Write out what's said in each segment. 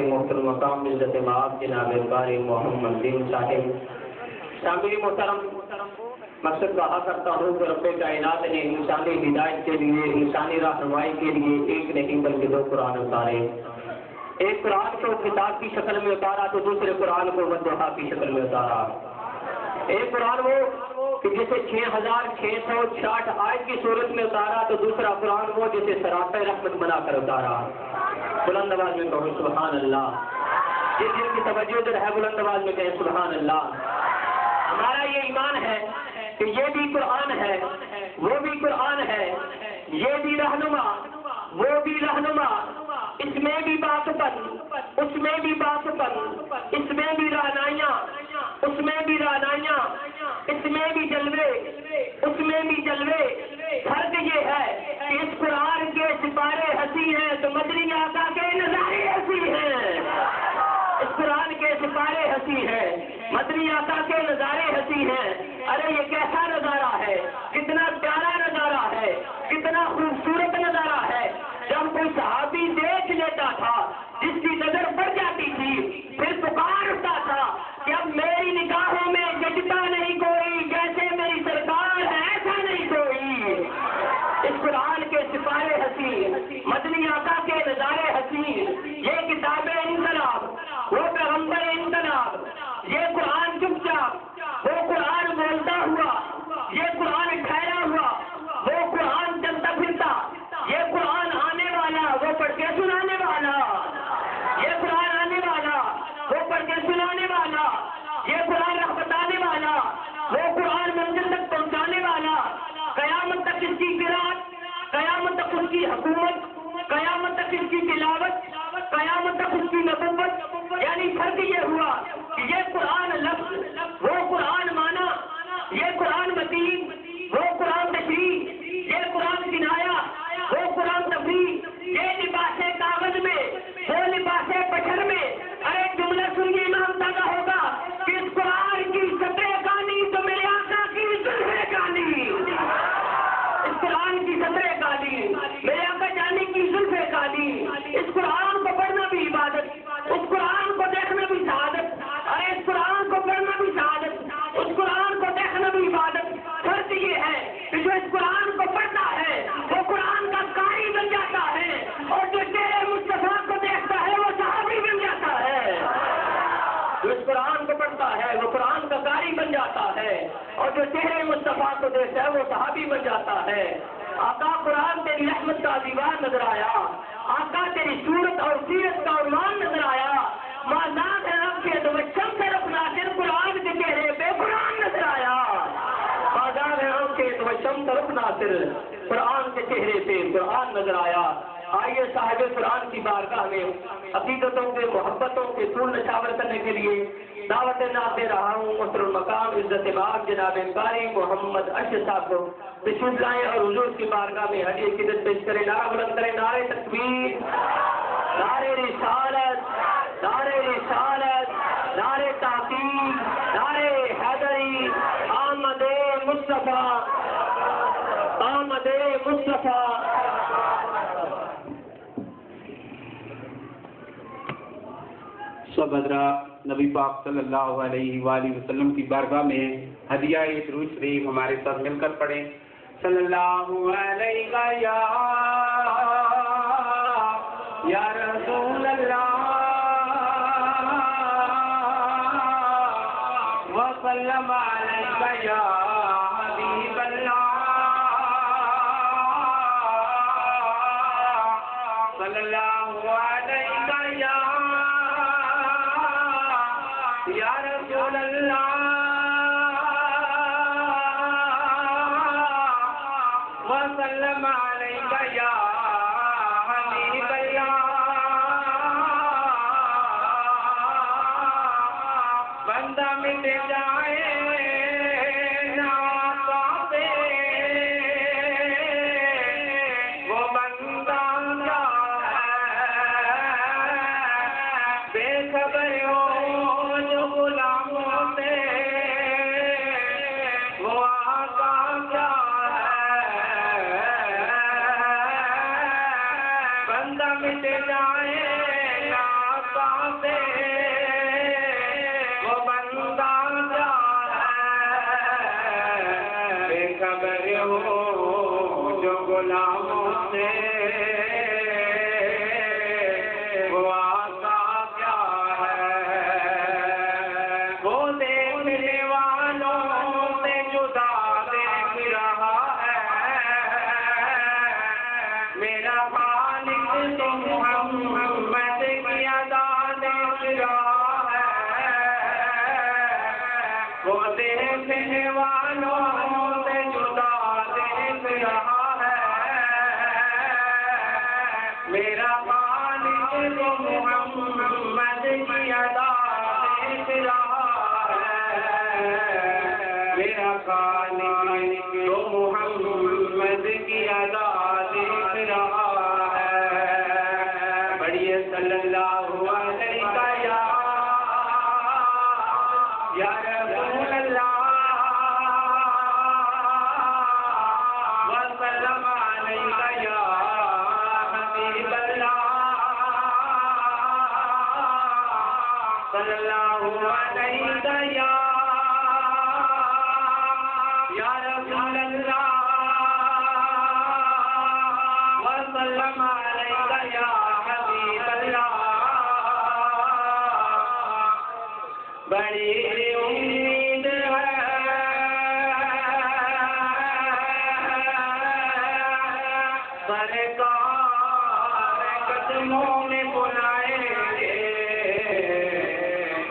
محترم مقام عزت مآب جناب قاری محمد بن صاحب شامل محترم، مقصد کہا کرتا ہوں کہ رب کائنات نے انسانی ہدایت کے لیے، انسانی رہنمائی کے لیے ایک نہیں بلکہ دو قرآن اتارے۔ ایک قرآن کو کتاب کی شکل میں اتارا تو دوسرے قرآن کو مدحہ کی شکل میں اتارا۔ ایک قرآن وہ کہ جسے 6666 آیت کی صورت میں اتارا تو دوسرا قرآن وہ جسے سراپے رحمت بنا کر اتارا۔ بلند آواز میں کہو سبحان اللہ۔ جس جن کی توجہ ادھر ہے بلند آواز میں کہیں سبحان اللہ۔ ہمارا یہ ایمان ہے کہ یہ بھی قرآن ہے، وہ بھی قرآن ہے، یہ بھی رہنما، وہ بھی رہنما، اس میں بھی بات پن، اس میں بھی بات پن، اس میں بھی رہنائیاں، اس میں بھی رہنائیاں، اس میں بھی جلوے، اس میں بھی جلوے۔ فرق یہ ہے کہ اس قرآن کے سپارے ہنسی ہیں تو مدنی آقا کے نظارے ہنسی ہیں۔ اس قرآن کے سپارے ہنسی ہیں، مدنی آقا کے نظارے ہنسی ہیں۔ ارے یہ کیسا نظارہ ہے، کتنا پیارا نظارہ ہے، کتنا خوبصورت نظارہ ہے۔ جب کوئی صحابی دیکھ لیتا تھا، جس کی نظر پڑ جاتی تھی، پھر پکار اٹھتا تھا کہ اب میری نگاہوں میں جچتا نہیں کوئی، جیسے میری سرکار ہے ایسا نہیں کوئی۔ اس قرآن کے سپارے ہنسی، مدنی آقا کے نظارے ہنسی، یہ کتاب انقلاب، وہ پیغمبر انقلاب، یہ قرآن چپ چاپ، وہ قرآن بولتا ہوا، یہ قرآن پہلی فرق یہ ہوا کہ یہ قرآن لفظ، وہ قرآن مانا، یہ قرآن متین، وہ قرآن تشریح، یہ قرآن کنایا، وہ قرآن تفریح، یہ لباس کاغذ میں، وہ لباس بشر میں۔ ارے جملہ سنیے، امام تازہ ہوگا کہ اس قرآن کی سطح کانی تو میرے آقا کی زلفے کانی، اس قرآن کی سطح کانی، میرے آقا جانے کی زلفے کانی۔ اس قرآن کو پڑھنا بھی عبادت، اس قرآن کو دیکھنا بھی سعادت، ارے اس قرآن کو پڑھنا بھی سعادت، اس قرآن کو دیکھنا بھی عبادت۔ فرض یہ ہے کہ جو اس قرآن کو پڑھتا ہے وہ قرآن کا قاری بن جاتا ہے، اور جو تیرے مصطفیٰ کو دیکھتا ہے وہ صحابی بن جاتا ہے۔ جو اس قرآن کو پڑھتا ہے وہ قرآن کا قاری بن جاتا ہے، اور جو چہرے مصطفیٰ کو دیکھتا ہے وہ صحابی بن جاتا ہے۔ آقا قرآن تیری رحمت کا دیوار نظر آیا، آقا تیری صورت اور سیرت کا عنوان نظر آیا۔ مازاد ہے رب کے تو شم سے رب ناصر، قرآن کے چہرے پہ قرآن نظر آیا۔ مازاد ہے رب کے تو شم سے رب ناصر، قرآن کے چہرے پہ قرآن نظر آیا۔ آئیے صاحب قرآن کی بارگاہ میں عقیدتوں کے، محبتوں کے پھول نشاور کرنے کے لیے دعوت نام دے رہا ہوں محترم مقام عزت باب جناب قاری محمد اشرف صاحب کو تشریف لائیں اور حضور کی بارگاہ میں ہدیہ عقیدت پیش کریں۔ نعرہ بلند کریں، نعرہ تکبیر، نعرہ رسالت، نعرہ رسالت، نعرہ تحقیق، نعرہ حیدری، آمد مصطفیٰ، آمد مصطفیٰ۔ سب حضرات نبی پاک صلی اللہ علیہ وآلہ وسلم کی بارگاہ میں ہدیہ درود شریف ہمارے ساتھ مل کر پڑھیں۔ صلی اللہ علیہ یا رسول اللہ وسلم علیہ یا حبیب اللہ صلی اللہ علیہ یا رسول اللہ وسلم علیہ یا حبیب اللہ۔ بندہ مٹ جائے ناقہ پہ وہ بندہ کیا ہے، بے خبر ہو جو غلاموں سے وہ آقا کیا ہے۔ بندہ مٹ جائے ناقہ سے وہ بندہ کیا ہے، بے خبر ہو جو غلاموں سے وہ آقا کیا ہے۔ وہ دیکھنے والوں سے جدا دیکھ رہا ہے، میرا خالق تو محمد کی ادا دیکھ رہا ہے۔ وہ دیکھنے والوں سے جدا دیکھ رہا ہے، میرا خالق تو محمد کی ادا دیکھ رہا ہے، میرا خالق تو محمد کی ادا دیکھ رہا ہے۔ بڑھئے صلی اللہ علیہ یا رسول اللہ وسلم علیہ یا حبیب اللہ صلی اللہ علیہ یا رسول اللہ وسلم علیہ یا حبیب اللہ۔ بڑی امید ہے سرکار قدموں میں بلائیں گے،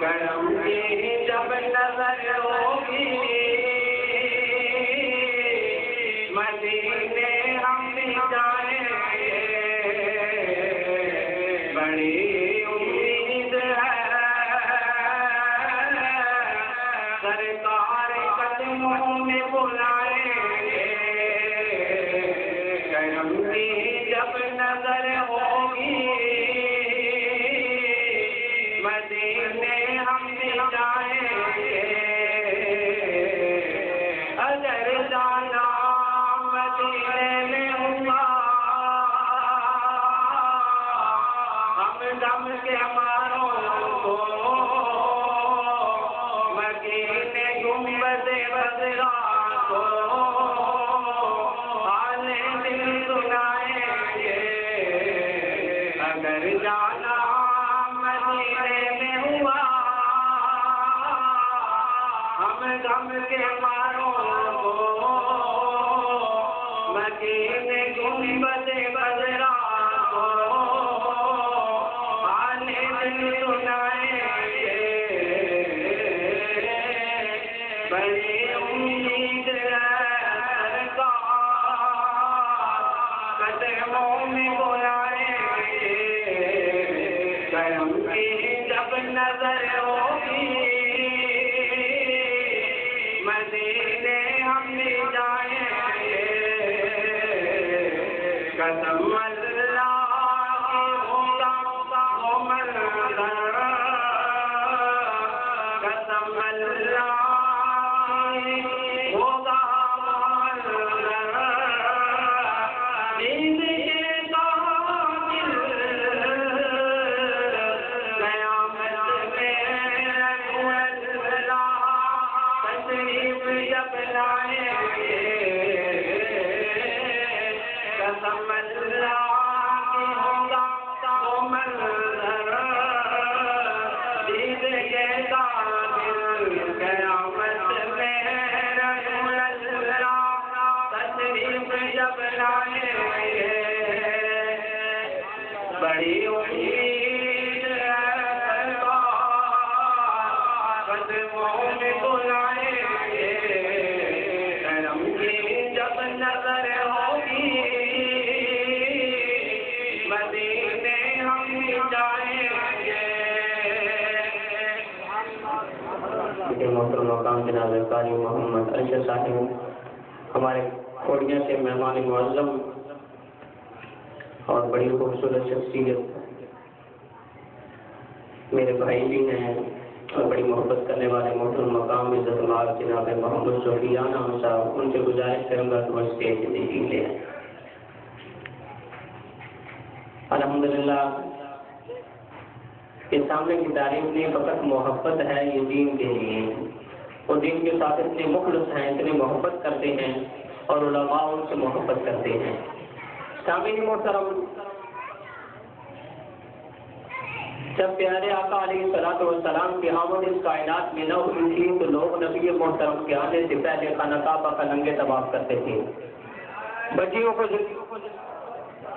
کرم کی جب نظر ہوگی مدینے ہم بھی جائیں گے۔ بڑی امید ہے غم کے ماروں کو مکینے گنبد خضرا کو حال دل سنائیں گے اگر جانا مدینے میں ہوا ہم غم کے ماروں کو مکینے گنبد خضرا جب نظر ہوگی مدینے ہم جائیں گے قسم اللہ کی ہوگا وہ منظر قسم اللہ کی ہوگا بڑی امید قدموں میں بلائیں گے کرم کی جب نظر ہوگی مدینے ہم جائیں گے. محترم مقام جناب قاری محمد ارشد صاحب ہمارے کھوڑیاں سے مہمان معظم اور بڑی خوبصورت شخصیت میرے بھائی بھی ہیں اور بڑی محبت کرنے والے محترم مقام میں عزت جناب محمد سفیان صاحب ان سے گزارش کروں گا کہ وہ اسٹیج سے تشریف لے آئیں. الحمدللہ یہ سامنے کی تعریف نہیں فقط محبت ہے یہ دین کے لیے اور دین کے ساتھ اتنے مخلص ہیں اتنی محبت کرتے ہیں اور علماء ان سے محبت کرتے ہیں. سامعین محترم جب پیارے آقا علیہ الصلوۃ والسلام کی آمد اس کائنات میں نہ ہوئی تھی تو لوگ نبی محترم کے آنے سے پہلے خانہ کعبہ کا لنگے طواف کرتے تھے. بچیوں کو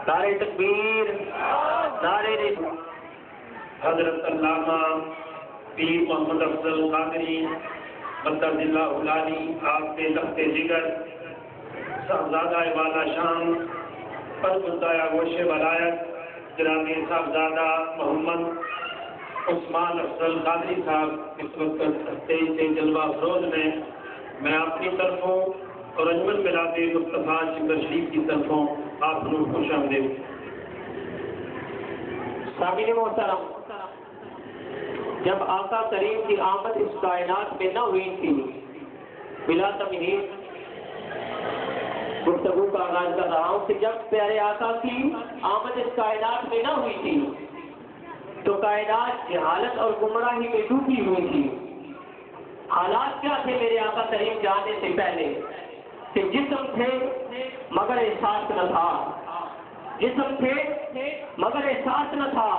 نعرہ تکبیر نعرہ حضرت علامہ پیر محمد افضل قادری مدد اللہ العالی آپ کے تخت جگر صاحبزادہ والا شام پر مدعا گوش ولایت جناب صاحبزادہ محمد عثمان افضل قادری صاحب اس وقت اسٹیج سے جلوہ افروز میں اپنی طرفوں اور انجمن ملاد مصطفیٰ شکر شریف کی طرفوں آپ لوگ خوش آمدید. سامعین محترم جب آقا کریم کی آمد اس کائنات میں نہ ہوئی تھی بلا تمہید گفتگو کا آغاز کر رہا ہوں کہ جب پیارے آقا کی آمد اس کائنات میں نہ ہوئی تھی تو کائنات جہالت اور گمراہی میں ڈوبی ہوئی تھی. حالات کیا تھے میرے آقا کریم جانے سے پہلے کہ جسم تھے مگر احساس نہ تھا, جسم تھے مگر احساس نہ تھا,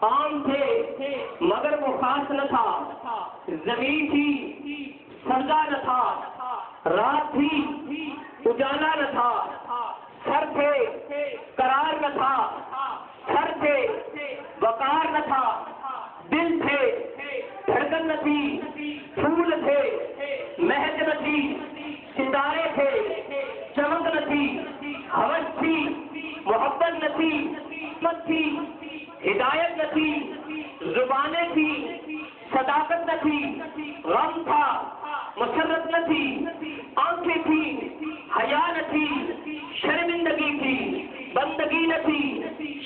عام تھے مگر وہ خاص نہ تھا, زمین تھی سردا نہ تھا, رات تھی اجالا نہ تھا, سر تھے قرار نہ تھا, سر تھے وقار نہ تھا, دل تھے دھڑکن نہ تھی, پھول تھے مہک نہ تھی, ستارے تھے چمک نہ تھی, ہوس تھی محبت نہ تھی, مت تھی ہدایت نہ تھی, زبانیں تھی صداقت نہ تھی, غم تھا مسرت نہ تھی, آنکھیں تھی حیا نہ تھی, شرمندگی تھی بندگی نہ تھی,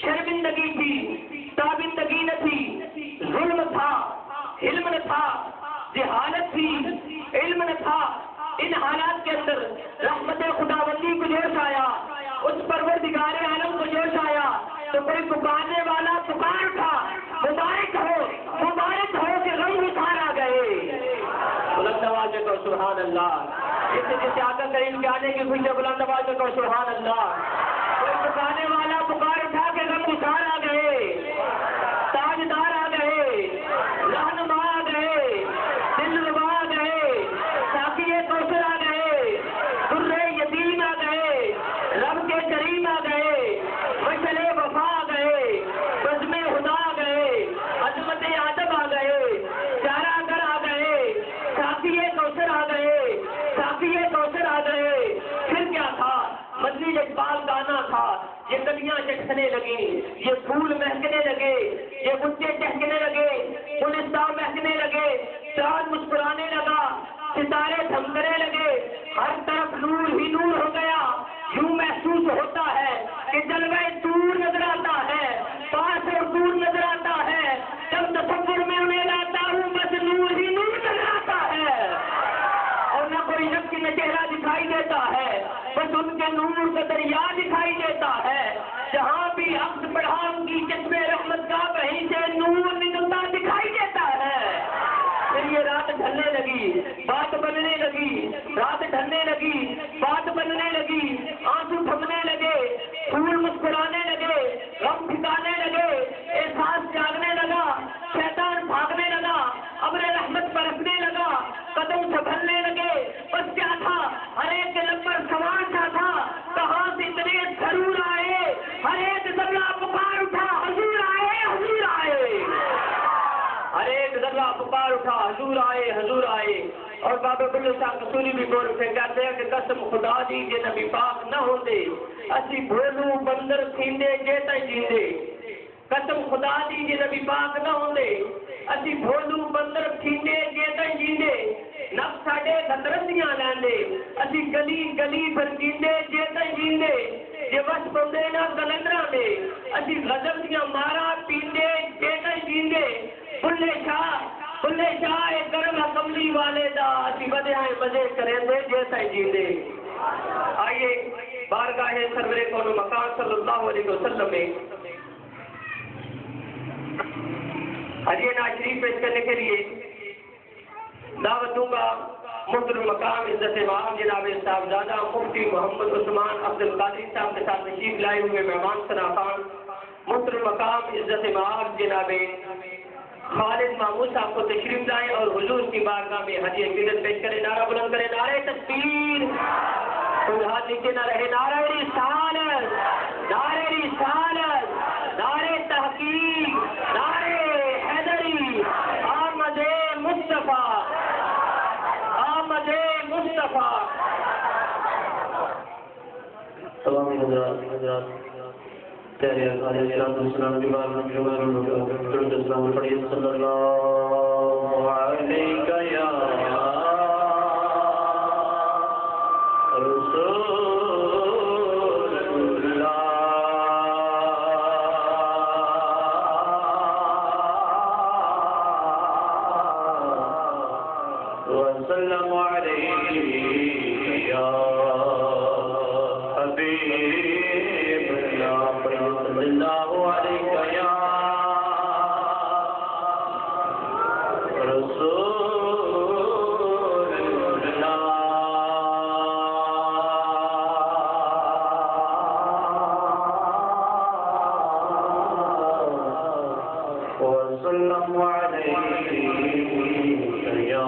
شرمندگی تھی تابندگی نہ تھی, ظلم تھا علم نہ تھا, جہالت تھی علم نہ تھا. ان حالات کے اندر رحمت خداوندی کو جوش آیا, اس پروردگار عالم کو جوش آیا تو کوئی پکارنے والا پکار اٹھا سبحان اللہ. جسے آقا کریم کے آنے کی خوشی بلند آواز میں کہو سبحان اللہ. کوئی پکانے والا پکار اٹھا کے غم گسار آ گئے، تاجدار آ گئے، رہنما آ گئے، دلربا آ گئے، ساقی کوثر آ گئے، در یتیم آ گئے، رب کے کریم آ گئے، مشعل وفا آ گئے، بزم خدا آ گئے، عظمت آدم آ گئے، چارہ گر آ گئے، ساقی کوثر آ گئے، ساقی کوثر آ گئے. پھر کیا تھا؟ مزید اقبال گانا تھا. یہ کلیاں چٹکنے لگی، یہ پھول مہکنے لگے، یہ بچے چہکنے لگے، گلستان مہکنے لگے، چاند مسکرانے لگا، ستارے دھمکنے لگے، ہر طرف نور ہی نور ہو گیا. یوں محسوس ہوتا ہے کہ جلوہ دور نظر آتا ہے، پاس اور دور نظر آتا ہے. جب تصور میں انہیں لاتا ہوں بس نور ہی نور نظر آتا ہے، اور نہ کوئی شخص میں چہرہ دکھائی دیتا ہے، بس ان کے نور کا دریا دکھائی دیتا ہے. جہاں بھی عکس پڑھا ان کی چشمے رحمت کا وہیں سے نور نکلتا دکھائی دیتا ہے. پھر یہ رات ڈھلنے لگی، بات بننے لگی، رات ڈھلنے لگی، بات بننے لگی، آنسو تھمنے لگے، پھول مسکرانے لگے، غم ٹھکانے لگے، احساس جاگنے لگا، شیطان بھاگنے لگا، ابر رحمت برسنے لگا، قدم سنبھلنے لگے. بس کیا تھا؟ ہر ایک دل پر سوال کیا تھا؟ کہاں سے اتنے ضرور آئے؟ ہر ایک ذرہ پکار اٹھا حضور آئے، حضور آئے. ہر ایک ذرہ پکار اٹھا حضور آئے، حضور آئے. اور بابا بلو شاہ قصوری بھی بول کے کہتے ہیں کہ قسم خدا دی جے نبی پاک نہ ہوندے اسی بھولو بندر تھیندے جے تائیں جیندے. قسم خدا دی جے نبی پاک نہ ہوندے اسی بھولو بندر تھیندے جے تائیں جیندے. نفس ساڈے دندرندیاں لیندے اسی گلی گلی بھرکیندے جے تائیں جیندے. جے وس پوندے نہ کلندراں دے اسی غضب دیاں ماراں پیندے جے تائیں جیندے. بلے شاہ ایک گرم کملی والے دا اسی ودے آئے مزے کریں دے جے تائیں جیندے. آئیے بارگاہ سرور کون مکان صلی اللہ علیہ وسلم میں حجی ناز شریف پیش کرنے کے لیے دعوت دوں گا محترم مقام عزت مآب جناب صاحبزادہ مفتی محمد عثمان عبد القادری صاحب کے ساتھ تشریف لائے ہوئے مہمان ثنا خان. محترم مقام عزت مآب جناب خالد محمود صاحب کو تشریف لائیں اور حضور کی بارگاہ میں حجی عقیدت پیش کریں. نعرہ بلند کریں، نعرہ تکبیر. کوئی ہاتھ نیچے نہ رہے. نعرہ رسالت، نعرہ رسالت، نعرہ تحقیق، نعرہ حیدری. آمد مصطفیٰ، آمد مصطفیٰ. تمام حضرات تیرے اکالے سلام السلام جبار درود السلام پڑھیے صلی اللہ علیہ یا رسول اللہ وسلم علیہ یا حبیب اللہ صلی اللہ علیہ یا رسول اللہ وسلم علیہ یا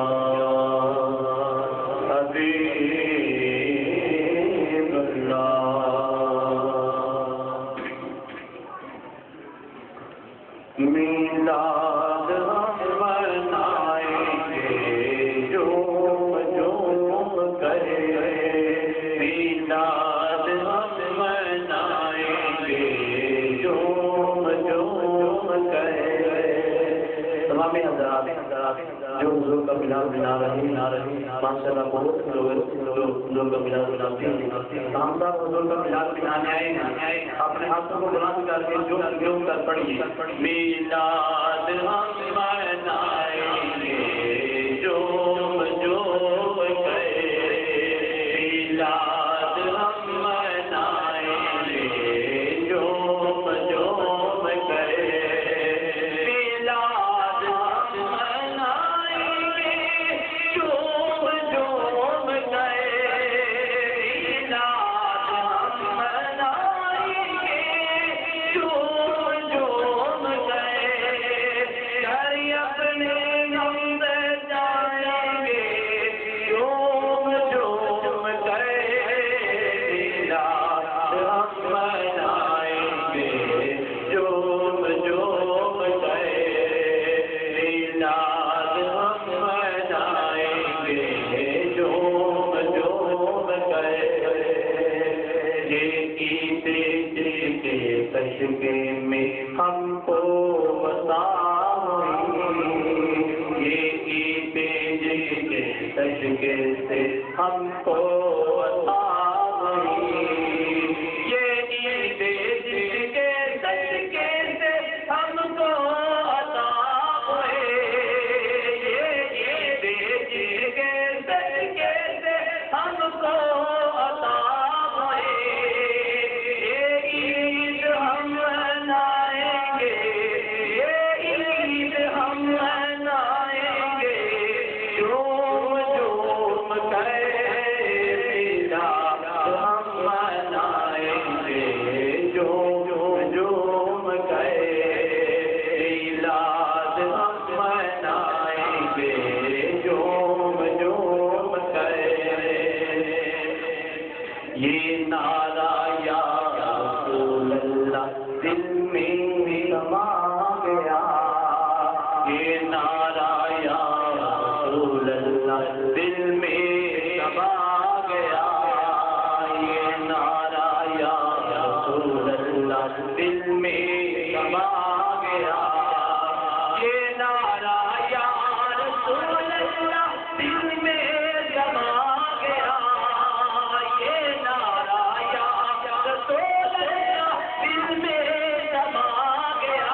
حبیب اللہ. میلاد ہم منائیں گے جھوم جھوم کر، میلاد ہم منائیں گے جھوم جھوم کر. تمام حضرات جو حضور کا ملاد بنا رہے ماشاء اللہ بہت لوگ حضور کا ملاد بناتے ہیں. ہم سب حضور کا ملاد بنانے آئے ہیں. اپنے ہاتھوں کو بلند کر کے جو کر پڑھیے. میلاد ہم منائیں گے جھوم جھوم کر، میلاد ہم منائیں گے جھوم جھوم کر. میلاد ہم منائیں گے جھوم جھوم صدقے میں ہم کو عطا ہوئی، یہ عید جس کے صدقے سے ہم کو عطا ہوئی، یہ عید جس کے صدقے سے ہم کو عطا ہوئی، یہ عید جس کے صدقے سے ہم کو عطا ہوئی، یہ عید ہم منائیں گے، یہ عید ہم منائیں گے، جھوم جھوم کر میلاد ہم منائیں گے، جھوم جھوم کر میلاد ہم منائیں گے، جھوم جھوم کر یہ نعرہ یا رسول اللہ دل میں سما گیا، یہ نعرہ یا رسول اللہ دل میں سما گیا، یہ نعرہ یا رسول اللہ دل میں سما گیا، یہ نعرہ یا رسول اللہ دل میں سما گیا، یہ نعرہ یا رسول اللہ دل میں سما گیا،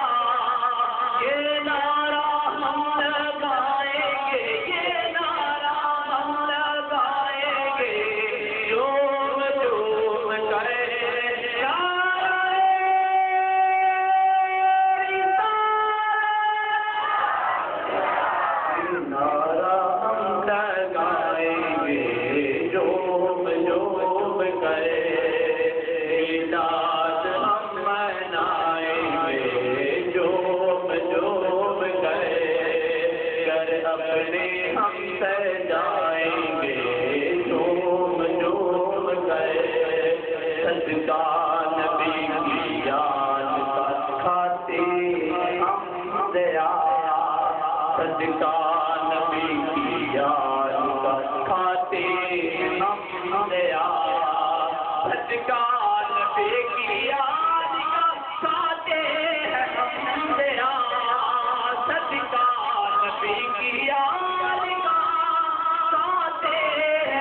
یہ نعرہ ہم لگائیں گے، یہ نعرہ ہم لگائیں گے، جھوم جھوم کر نعرہ ہم لگائیں گے، جھوم جھوم کر میلاد ہم منائیں گے، جھوم جھوم کر اپنے ہم سجائیں گے، جھوم جھوم کر صدقہ نبی کی یاد کا کھاتے ہم دیا، صدقہ نبی کی یاد کا کھاتے ہم دیا، صدقہ نبی کی یاد کا کھاتے ہم دیا، صدقہ نبی کی یاد کا کھاتے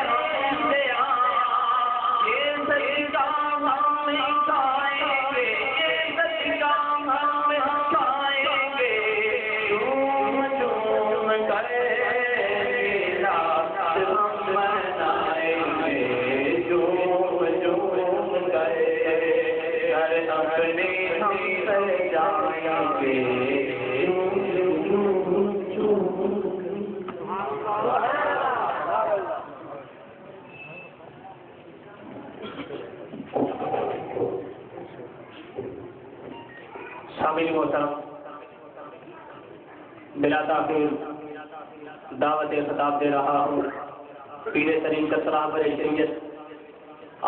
ہم دیا، یہ صدقہ ہم کھائیں گے، یہ صدقہ ہم کھائیں گے، جھوم جھوم کر میلاد ہم منائیں گے، جھوم جھوم کر اپنے ہم سجائیں گے، شامل محترم بلا تاخیر دعوت خطاب دے رہا ہوں پیر طریقت رہبر شریعت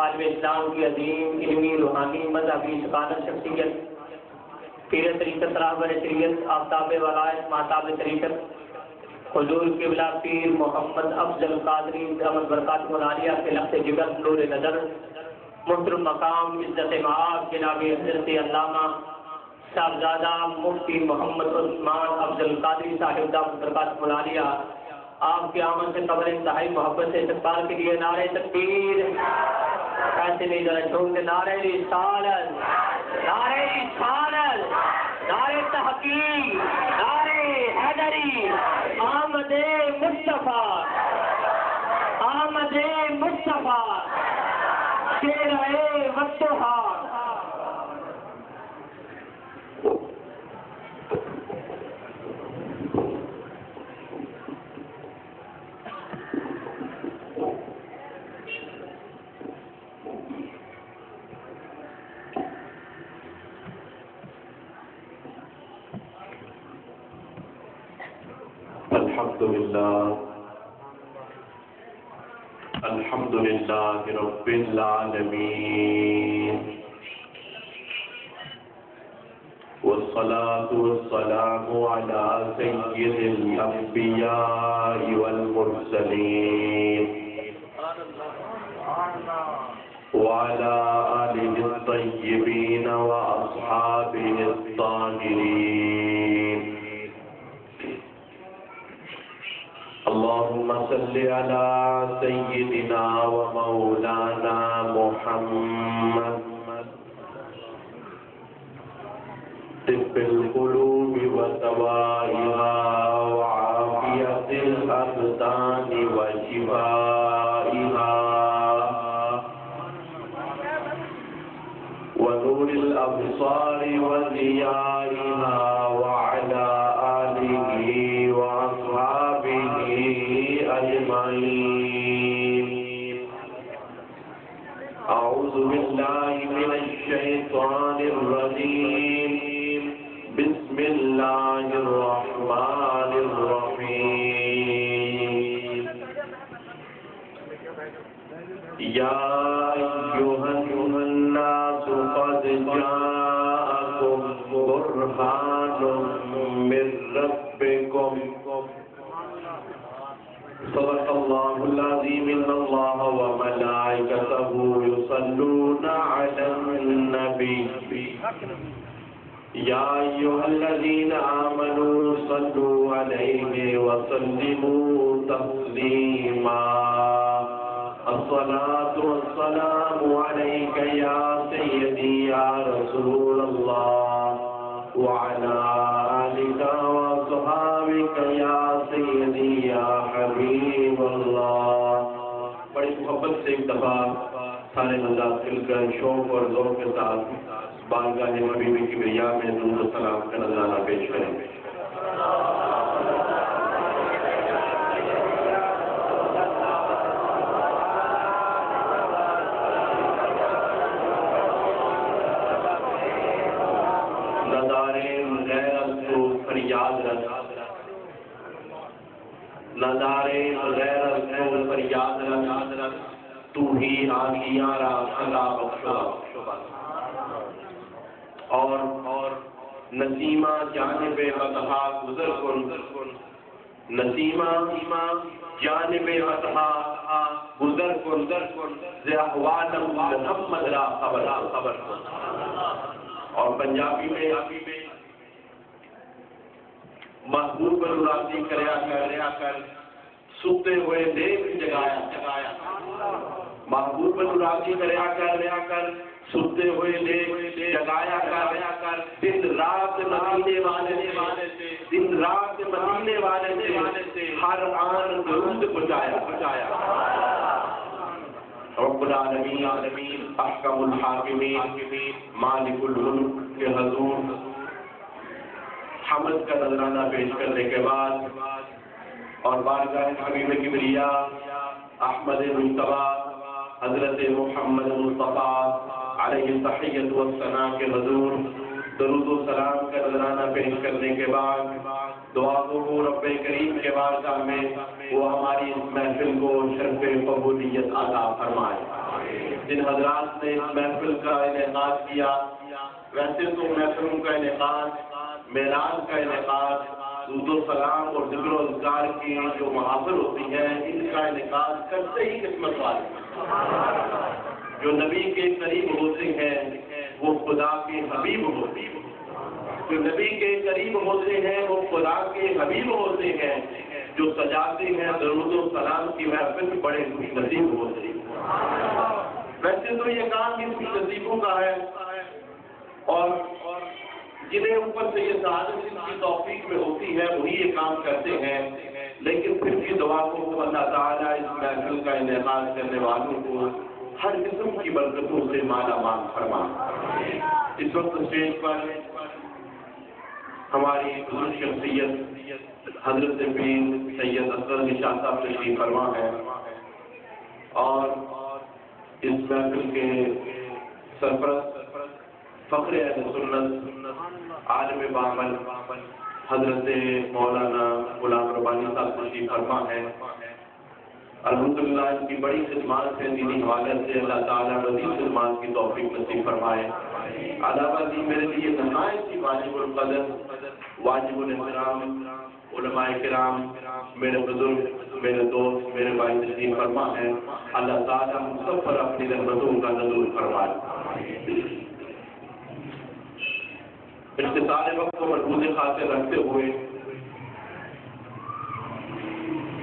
عالم اسلام کی عظیم علمی روحانی مذہبی سکانت شخصیت پیر طریقت رہبر شریعت آفتاب ولایت ماہتاب طریقت حضور قبلہ پیر محمد افضل قادری دامت برکاتہ العالیہ کے لخت جگر نور نظر محترم مقام عزت معاد جناب حضرت علامہ صاحبزادہ مفتی محمد عثمان افضل قادری صاحب دامت برکاتہ العالیہ، آپ کی آمد سے قبل انتہائی محبت سے استقبال کے لیے نعرہ تکبیر، ایسے نہیں ذرا چھوڑ کے نعرہ رسالت، نعرہ رسالت، نعرہ تحقیق، نعرہ حیدری، آمد مصطفیٰ، آمد مصطفیٰ، شیرے وقتہا۔ الحمد لله رب العالمين والصلاة والسلام على سيد الأنبياء والمرسلين وعلى آله الطيبين وأصحابه محمد طب القلوب ودوائها وعافية الأبدان وشفائها ونور الأبصار وضيائها وعلى آله وأصحابه أجمعين. أعوذ بالله من الشيطان الرجيم. بسم الله الرحمن الرحيم. يا أيها الناس قد جاءكم برهان من ربكم. صدق الله العظيم. إن الله وملائكته يصلون على النبي يا أيها الذين آمنوا صلوا عليه وسلموا تسليما. الصلاة والسلام عليك يا سيدي يا رسول الله وعلى آلك وصحابك يا سيدي يا حبيب اللہ. بڑی محبت سے ایک دفعہ سارے حضرات مل کر شوق اور ذوق کے ساتھ بارگاہ حبیب کبریا میں درود و سلام کا نذرانہ پیش کریں. نظارے غیرت کو فریاد رکھ تو ہی آنکھیاں را خلا بخشا. اور نسیمہ جانب مدحا گزر کن. نسیمہ جانب مدحا گزر کن ز احوال محمد را خبر کن. اور پنجابی میں محبوب راضی کریا کر سوتے ہوئے دیکھ جگایا. محبوب راضی کریا کر سوتے ہوئے دیکھ جگایا کر. دن رات مدینے والے سے ہر آن درود پہنچایا. رب العالمین احکم الحاکمین مالک الملک کے حضور حمد کا نذرانہ پیش کرنے کے بعد اور بارگاہ حبیب کبریا احمد مجتبی حضرت محمد مصطفیٰ علیہ التحیۃ والثناء کے حضور درود و سلام کا نذرانہ پیش کرنے کے بعد دعا کو رب کریم کے بارگاہ میں وہ ہماری اس محفل کو شرف قبولیت عطا فرمائے. جن حضرات نے اس محفل کا انعقاد کیا، ویسے تو محفلوں کا انعقاد، میلاد کا انعقاد، درود و سلام اور ذکر و اذکار کی جو محافل ہوتی ہیں، ان کا انعقاد کرتے ہی قسمت والے. جو نبی کے قریب ہوتے ہیں وہ خدا کے حبیب ہوتے ہیں. جو نبی کے قریب ہوتے ہیں وہ خدا کے حبیب ہوتے ہیں. جو سجاتے ہیں درود و سلام کی محفل بڑے خوش نصیب ہوتے ہیں. ویسے تو یہ کام ان خوش نصیبوں کا ہے اور جنہیں اوپر سے یہ سعادت کی توفیق میں ہوتی ہے وہی یہ کام کرتے ہیں. لیکن پھر بھی دعا کو اللہ تعالیٰ اس محفل کا انعقاد کرنے والوں کو ہر قسم کی برکتوں سے مالا مال فرما. اس وقت اسٹیج پر ہماری بزرگ شخصیت حضرت پیر سید اصغر علی شاہ صاحب تشریف فرما ہے اور اس محفل کے سرپرست فخر اہل سنت عالم بامل حضرت مولانا غلام ربانی صاحب تشریف فرما ہے. الحمدللہ ان کی بڑی خدمات سے دینی حوالت سے اللہ تعالیٰ مزید خدمات کی توفیق نصیب فرمائے. علاوہ ازیں میرے لیے نہایت ہی واجب القدر واجب الاحترام علماء کرام، میرے بزرگ، میرے دوست، میرے بھائی تشریف فرما ہے. اللہ تعالیٰ ہم سب پر اپنی رحمتوں کا نزول فرمائے. اختصار وقت کو مربوط خاطر رکھتے ہوئے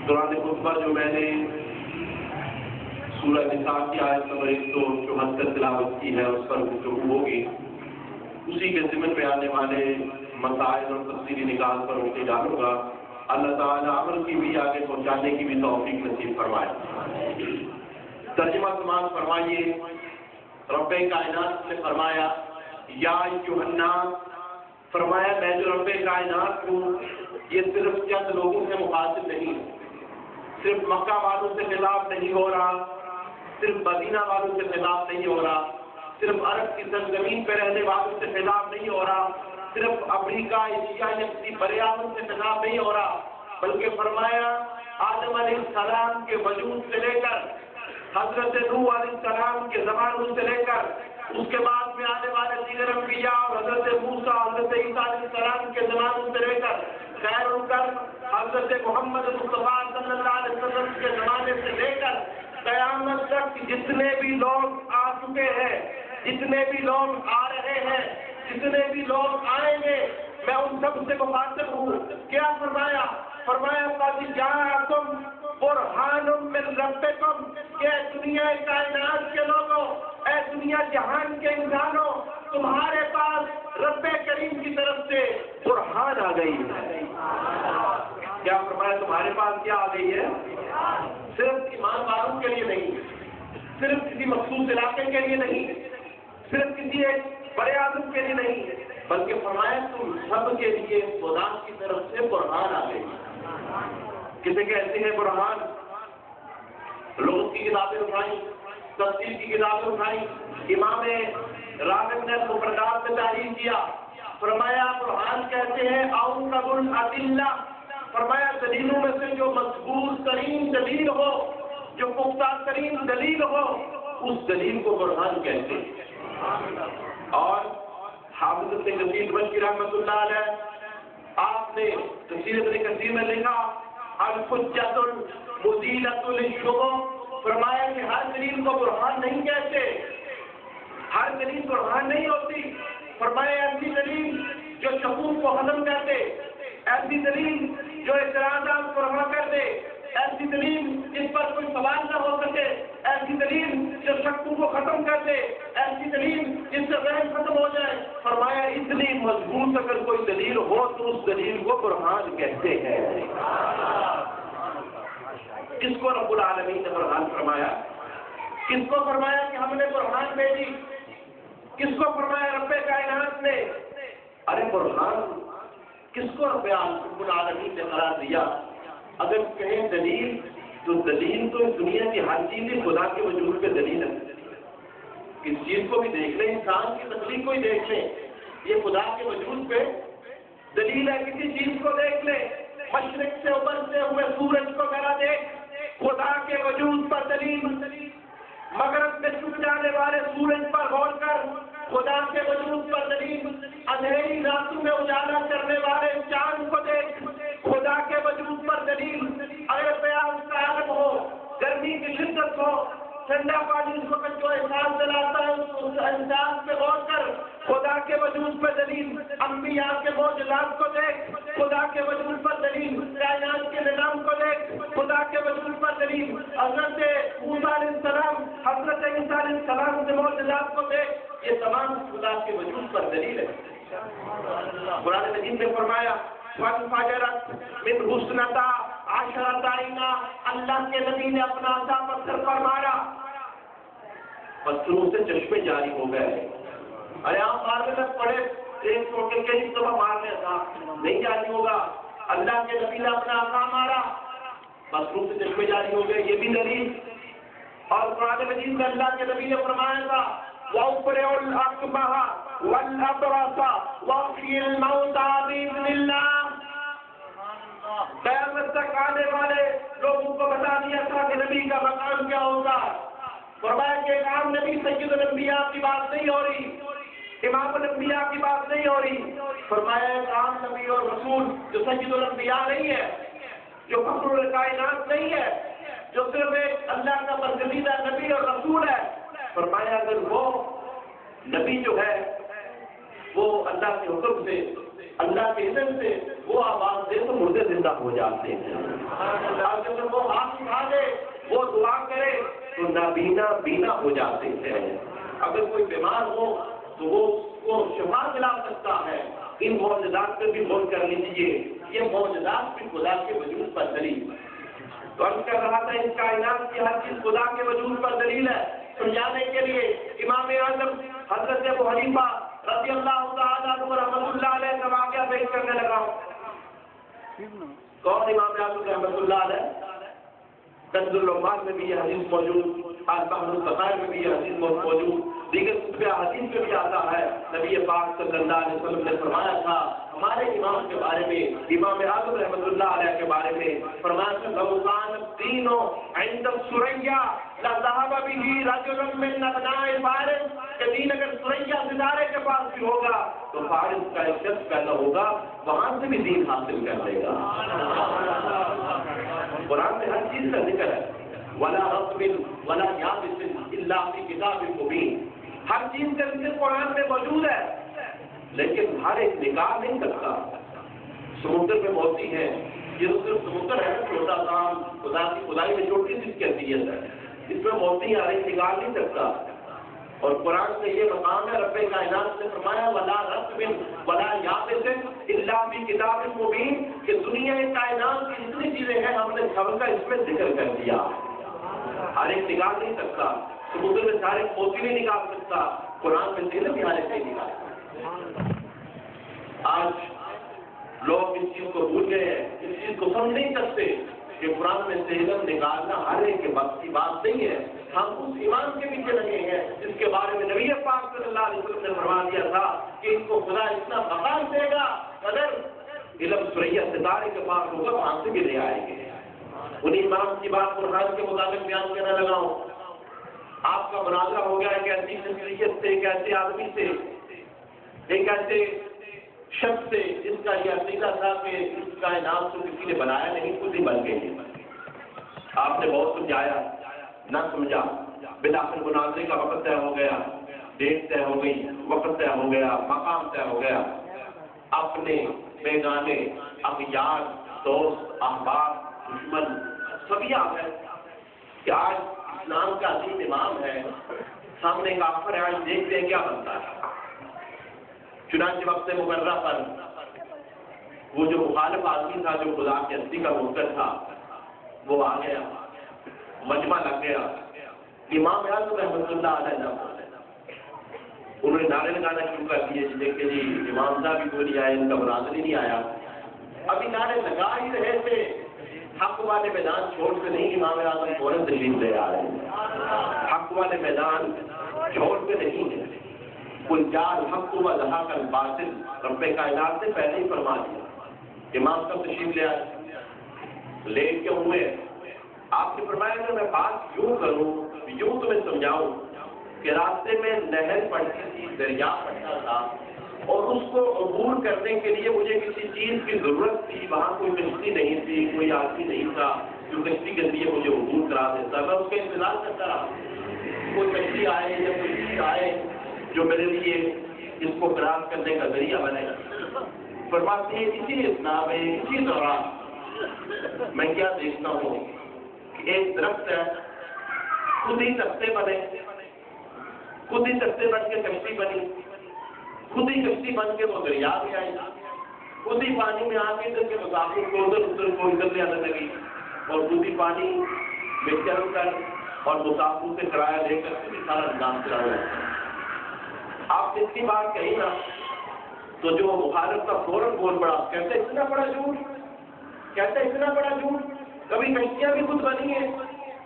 دوران خطبہ جو میں نے سورہ نساء کی آیت نمبر 174 تلاوت کی ہے، اس پر گفتگو ہوگی. اسی کے ضمن پہ آنے والے مسائل اور تفصیلی نکال پر روشنی ڈالوں گا. اللہ تعالیٰ عمل کی بھی آگے پہنچانے کی بھی توفیق نصیب فرمائے. ترجمہ سماعت فرمائیے. رب کائنات نے فرمایا یا ایھا الناس، فرمایا میں جو رب کائنات ہوں یہ صرف چند لوگوں سے مخاطب نہیں، صرف مکہ والوں سے خطاب نہیں ہو رہا، صرف مدینہ والوں سے خطاب نہیں ہو رہا، صرف عرب کی سرزمین پہ رہنے والوں سے خطاب نہیں ہو رہا، صرف امریکہ ایشیا یا کسی بڑے اعظم سے خطاب نہیں ہو رہا، بلکہ فرمایا آدم علیہ السلام کے وجود سے لے کر حضرت نوح علیہ السلام کے زمانے سے لے کر اس کے بعد میں آنے والے دیگر انبیاء اور حضرت موسیٰ حضرت عیسیٰ علیہ السلام کے زمانے سے لے کر خیر کر حضرت محمد مصطفیٰ صلی اللہ علیہ وسلم کے زمانے سے لے کر قیامت تک جتنے بھی لوگ آ چکے ہیں، جتنے بھی لوگ آ رہے ہیں، جتنے بھی لوگ آئیں گے، میں ان سب سے مخاطب ہوں. کیا فرمایا؟ فرمایا قد جاءکم برہان من ربکم، کہ اے دنیا کائنات کے لوگوں، اے دنیا جہان کے انسانوں، تمہارے پاس رب کریم کی طرف سے برہان آ گئی ہے. کیا فرمایا؟ تمہارے پاس کیا آ گئی ہے؟ صرف ایمان والوں کے لیے نہیں، صرف کسی مخصوص علاقے کے لیے نہیں، صرف کسی ایک بڑے آدم کے لیے نہیں، بلکہ فرمایا تم سب کے لیے خدا کی طرف سے برہان آ گئی. کسے کہتے ہیں برہان؟ لوگ کی کتابیں اٹھائیں، تفسیر کی کتابیں اٹھائیں، امام راغب نے مفردات میں تعریف کیا، فرمایا برہان کہتے ہیں اوقب الادلہ، فرمایا دلیلوں میں سے جو مضبوط ترین دلیل ہو، جو پختہ ترین دلیل ہو، اس دلیل کو برہان کہتے ہیں. اور حافظ ابن کثیر بلخی رحمۃ اللہ علیہ آپ نے تفسیر ابن کثیر میں لکھا الحجۃ المزیلۃ للشبہ، فرمایا کہ ہر دلیل کو برہان نہیں کہتے، ہر دلیل برہان نہیں ہوتی. فرمایا ایسی دلیل جو شکوک کو ختم کر دے، ایسی دلیل جو اعتراضات کو رفع کر دے، ایسی دلیل جس پر کوئی سوال نہ ہو سکے، ایسی دلیل جو شکوں کو ختم کر دے، ایسی دلیل جس سے ذہن ختم ہو جائے. فرمایا اتنی مضبوط اگر کوئی دلیل ہو تو اس دلیل کو برہان کہتے ہیں. کس کو رب العالمین نے برہان فرمایا؟ کس کو فرمایا کہ ہم نے برہان بھیجی؟ کس کو فرمایا رب کائنات نے؟ ارے برہان کس کو رب العالمین نے قرار دیا؟ اگر کہیں دلیل تو دلیل تو دنیا کی ہر چیز خدا کے وجود پہ دلیل ہے. کس چیز کو بھی دیکھ لیں، انسان کی تخلیق کو ہی دیکھ لیں، یہ خدا کے وجود پہ دلیل ہے. کسی چیز کو دیکھ لیں، مشرق سے ابھرتے ہوئے سورج کو ذرا دیکھ، خدا کے وجود پر دلیل. مغرب میں چھپ جانے والے سورج پر غور کر، خدا کے وجود پر دلیل. اندھیری راتوں میں اجالا کرنے والے چاند کو دیکھ، خدا کے وجود پر دلیل. اگر پیاس کا عالم ہو، گرمی کی شدت ہو، ٹھنڈا پانی اس وقت جو احساس دلاتا ہے اس احساس پہ غور کر، خدا کے وجود پر دلیل. انبیاء کے معجزات کو دیکھ، خدا کے وجود پر دلیل. کائنات کے نظام کو دیکھ، خدا کے وجود پر دلیل. حضرت موسیٰ علیہ السلام، حضرت عیسیٰ علیہ السلام کے معجزات کو دیکھ، یہ تمام خدا کے وجود پر دلیل ہے. قرآن مجید نے فرمایا فَانْفَجَرَتْ مِنْ حُسْنَتَا عَشْرَةَ عَيْنًا، اللہ کے نبی نے اپنا عصا پتھر پر مارا، پتھروں سے چشمے جاری ہو گئے. ارے آپ مارنے تک پڑے، ایک چھوڑ کے کئی دفعہ مارنے تھا، نہیں جاری ہوگا. اللہ کے نبی نے اپنا عصا مارا، پتھروں سے چشمے جاری ہو گئے، یہ بھی دلیل. اور قرآن مجید میں اللہ کے نبی نے فرمایا تھا وَأُبْرِئُ الْأَكْمَحَ وَالْأَبْرَصَ وَأُحْيِي الْمَوْتَىٰ بِإِذْنِ اللَّهِ. قیامت تک آنے والے لوگوں کو بتا دیا تھا کہ نبی کا مقام کیا ہوگا. فرمایا کہ ایک عام نبی سید الانبیاء کی بات نہیں ہو رہی، امام الانبیاء کی بات نہیں ہو رہی. فرمایا ایک عام نبی اور رسول جو سید الانبیاء نہیں ہے، جو فخر الکائنات نہیں ہے، جو صرف ایک اللہ کا برگزیدہ نبی اور رسول ہے. فرمایا اگر وہ نبی جو ہے وہ اللہ کے حکم سے، اللہ کے اذن سے وہ آواز دے تو مردے زندہ ہو جاتے ہیں. اگر وہ ہاتھ اٹھا دے، وہ دعا کرے تو نابینا بینا ہو جاتے ہیں. اگر کوئی بیمار ہو تو وہ اس کو شفا دلا سکتا ہے. ان معجزات پہ بھی غور کر لیجیے. یہ معجزات بھی خدا کے وجود پر دلیل. تو عرض کر رہا تھا اس کائنات کی ہر چیز خدا کے وجود پر دلیل ہے. سمجھانے کے لیے امام اعظم حضرت ابو حنیفہ رضی اللہ تعالیٰ عنہ رحمۃ اللہ علیہ کا واقعہ پیش کرنے لگا ہوں. کون امام اعظم رحمۃ اللہ علیہ؟ کنز العمال میں بھی یہ حدیث موجود، البحر البصائر میں بھی یہ حدیث موجود، دیگر کتب حدیث میں بھی آتا ہے. نبی پاک صلی اللہ علیہ وسلم نے فرمایا تھا ہمارے امام کے بارے میں، امام اعظم رحمۃ اللہ علیہ کے بارے میں فرمایا تھا لوکان دینوں عند الثریا لذهب به رجل من ابناء فارس، کہ دین اگر ثریا ستارے کے پاس بھی ہوگا تو فارس کا ایک شخص پیدا ہوگا، وہاں سے بھی دین حاصل کر لے گا. قرآن میں ہر چیز کا ذکر ہے. ولا رطب ولا یابس الا فی کتاب مبین. ہر چیز کا ذکر قرآن میں موجود ہے، لیکن ہر ایک نکال نہیں سکتا. سمندر میں موتی ہے، یہ تو صرف سمندر ہے، چھوٹا سا خدا کی خدائی میں چھوٹی سی کیفیت ہے، اس میں موتی ہر ایک نکال نہیں سکتا. اور قرآن میں یہ مقام ہے، رب کائنات نے فرمایا ولا رطب ولا یابس الا فی کتاب مبین، کہ دنیا کائنات کی اتنی چیزیں ہیں ہم نے سب کا اس میں ذکر کر دیا. ہر ایک نکال نہیں سکتا. سمندر میں سارے موتی نہیں نکال سکتا، قرآن میں دل بھی ہر ایک نہیں نکال سکتا. آج لوگ اس چیز کو بھول گئے ہیں، اس چیز کو سمجھ نہیں سکتے کہ قرآن میں سے علم نکالنا ہر ایک کے وقت کی بات نہیں ہے. ہم اس ایمان کے پیچھے لگے ہیں جس کے بارے میں نبی پاک صلی اللہ علیہ وسلم نے فرما دیا تھا کہ ان کو خدا اتنا مقام دے گا اگر علم ثریا ستارے کے پاس ہوگا وہاں سے بھی لے آئیں گے. انہیں امام کی بات قرآن کے مطابق بیان کرنے لگا ہوں. آپ کا مناظرہ ہو گیا ایک ایسی شخصیت سے، ایک ایسے آدمی سے، ایک ایسے شخص سے جس کا یہ عقیدہ تھا کہ اس کائنات کو کسی نے بنایا نہیں، خود ہی بن گئی. آپ نے بہت سمجھایا، نہ سمجھا. بالآخر مناظرے کا وقت طے ہو گیا، ڈیٹ طے ہو گئی، وقت طے ہو گیا، مقام طے ہو گیا. اپنے بیگانے اغیار دوست احباب دشمن سبھی آ گئے کہ آج اسلام کا عظیم امام ہے، سامنے کافر ہے، آج دیکھتے ہیں کیا بنتا ہے. چنانچہ وقت مقررہ پر وہ جو مخالف آدمی تھا، جو خدا کی ہستی کا منکر تھا، وہ آ گیا، مجمع لگ گیا. امام اعظم رحمۃ اللہ علیہ انہوں نے نعرے لگانا شروع کر دیے کہ جی امام صاحب بھی کوئی نہیں آیا، ان کا مناظر ہی نہیں آیا. ابھی نعرے لگا ہی رہے تھے، حق والے میدان چھوڑ کے نہیں امام اعظم فوراً تشریف لے آ رہے ہیں. حق والے میدان چھوڑ کے نہیں ہے. کل جال حق و لحاق الباطل، رب کائنات نے پہلے ہی فرما دیا. امام صاحب تشریف لے آئے، لے کے ہوئے. آپ نے فرمایا کہ میں بات یوں کروں، یوں تمہیں سمجھاؤں کہ راستے میں نہر پڑتی تھی، دریا پڑتا تھا، اور اس کو عبور کرنے کے لیے مجھے کسی چیز کی ضرورت تھی. وہاں کوئی کشتی نہیں تھی، کوئی آدمی نہیں تھا جو کشتی کے لیے مجھے عبور کرا دیتا. میں اس کا انتظار کرتا رہا، کوئی کشتی آئے یا کوئی چیز آئے جو میرے لیے اس کو کراس کرنے کا ذریعہ بنے. فرماتے ہیں اسی اثناء میں، اسی دوران میں کیا دیکھتا ہوں کہ ایک درخت ہے، خود ہی تختے بنے، خود ہی تختے بن کے کشتی بنی، خود ہی کشتی بن کے وہ دریا میں آئی، خود ہی پانی میں آ کے ادھر کے مسافر کو ادھر کو ادھر لے آنے لگی، اور خود ہی پانی میں چل کر اور مسافر سے کرایہ لے کر خود ہی سارا نظام چلا ہوا ہے. آپ نے اتنی بات کہی نا تو جو مخالف کا فوراً بول پڑا، کہتے اتنا بڑا جھوٹ، کہتے اتنا بڑا جھوٹ. کبھی کشتیاں بھی خود بنی ہیں،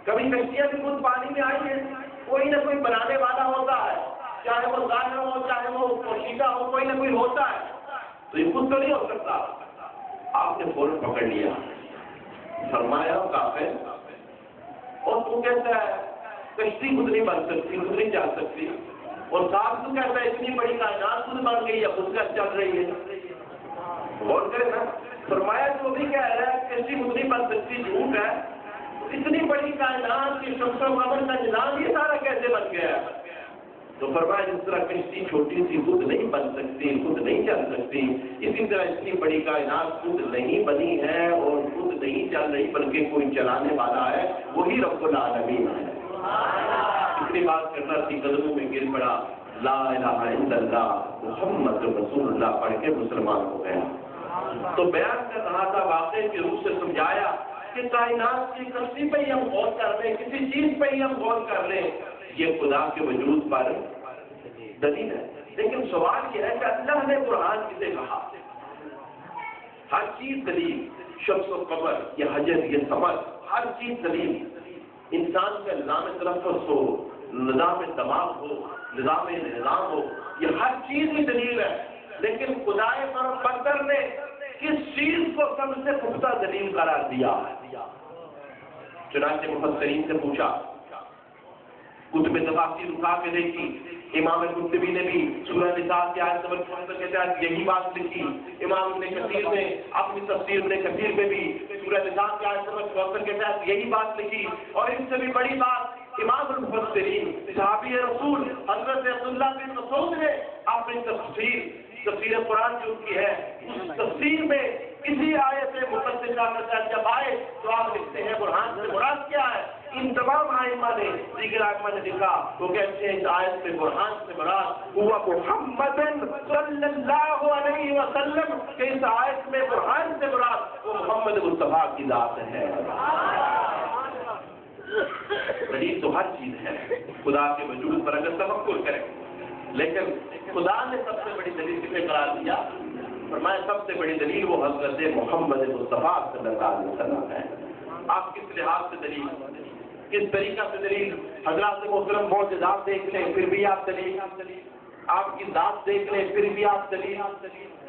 کبھی کشتیاں بھی خود پانی میں آئی ہیں. کوئی نہ کوئی بنانے والا ہوتا ہے، چاہے وہ ظاہر ہو چاہے وہ پوشیدہ ہو، کوئی نہ کوئی ہوتا ہے. تو یہ خود تو نہیں ہو سکتا. آپ نے فوراً پکڑ لیا، فرمایا کافر، اور تو کہتا ہے کشتی خود نہیں بن سکتی، خود نہیں چل سکتی، اور صاحب تو کہتا ہے اتنی بڑی کائنات خود بن گئی ہے، خود کا چل رہی ہے. غور کرے نا، فرمایا جو بھی کہہ رہا ہے کشتی خود نہیں بن سکتی جھوٹ ہے. اتنی بڑی کائنات کی شمس و قمر کا نظام یہ سارا کیسے بن گیا ہے؟ تو فرمایا جس طرح کشتی چھوٹی سی خود نہیں بن سکتی، خود نہیں چل سکتی، اسی طرح اتنی بڑی کائنات خود نہیں بنی ہے اور خود نہیں چل رہی، بلکہ کوئی چلانے والا ہے، وہی رب العالمین ہے. اتنی بات کرنا تھی، قدموں میں گر پڑا، لا الہ الا اللہ محمد رسول اللہ پڑھ کے مسلمان ہو گیا۔ تو بیان کر رہا تھا، واقعے کی روح سے سمجھایا کہ کائنات کی کرسی پہ ہی ہم غور کر لیں، کسی چیز پہ ہی ہم غور کر لیں، یہ خدا کے وجود پر دلیل ہے۔ لیکن سوال یہ ہے کہ اللہ نے قرآن کسے کہا؟ ہر چیز دلیل، شمس و قمر، یہ حجر، یہ سمر، ہر چیز دلیل۔ انسان کا نظام تنفس ہو، نظام دماغ ہو، نظام ہو، یہ ہر چیز ہی دلیل ہے۔ لیکن خدائے برتر نے کس چیز کو سب سے پختہ دلیل قرار دیا؟ چنانچہ مفسرین سے پوچھا، کتب تفاسیر اٹھا کے دیکھی، امام قرطبی نے بھی سورہ نساء کی آیت نمبر 74 کے تحت یہی بات لکھی، امام ابن کثیر نے اپنی تفسیر ابن کثیر میں بھی سورہ نساء کی آیت نمبر 74 کے تحت یہی بات لکھی، اور ان سے بھی بڑی بات امام المفسرین صحابی رسول حضرت عبداللہ بن مسعود نے اپنی تفسیر قرآن جو کی ہے، اس تفسیر میں اسی آیت مقدسہ کے تحت جب آئے تو آپ لکھتے ہیں برہان سے مراد کیا ہے؟ ان تمام آئمہ نے، دیگر آئمہ نے لکھا، وہ کہتے ہیں اس آیت میں برہان سے مراد ہوا محمد صلی اللہ علیہ وسلم، کہ اس آیت میں برہان سے مراد وہ محمد مصطفیٰ کی ذات ہے۔ دلیل تو ہر چیز ہے خدا کے وجود پر اگر تفکر کریں، لیکن خدا نے سب سے بڑی دلیل کسے قرار دیا؟ فرمایا سب سے بڑی دلیل وہ حضرت محمد مصطفیٰ صلی اللہ علیہ وسلم ہے۔ آپ کس لحاظ سے دلیل، کس طریقہ سے دلیل؟ حضرات محترم معجزات دیکھ لیں پھر بھی آپ دلیل، آپ کی ذات دیکھ لیں پھر بھی آپ دلیل،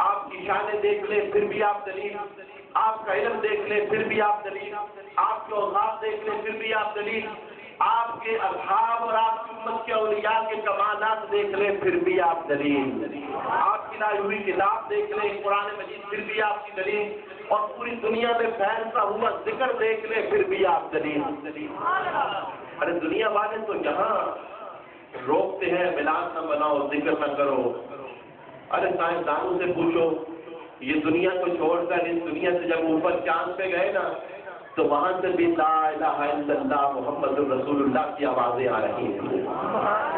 آپ کی شانیں دیکھ لیں پھر بھی آپ دلیل، آپ کا علم دیکھ لیں پھر بھی آپ دلیل، آپ کے اوصاف دیکھ لیں پھر بھی آپ دلیل، آپ کے اصحاب اور آپ کی امت کے اولیاء کے کمالات دیکھ لیں پھر بھی آپ دلیل، آپ کی لائی ہوئی کتاب دیکھ لیں قرآن مجید پھر بھی آپ کی دلیل، اور پوری دنیا میں پھیلتا ہوا ذکر دیکھ لیں پھر بھی آپ دلیل۔ ارے دنیا والے تو یہاں روکتے ہیں ملاد نہ بناؤ، ذکر نہ کرو۔ ارے سائنسدانوں سے پوچھو، یہ دنیا کو چھوڑ کر اس دنیا سے جب اوپر چاند پہ گئے نا تو وہاں سے بھی لا الہ الا اللہ محمد رسول اللہ کی آوازیں آ رہی ہیں۔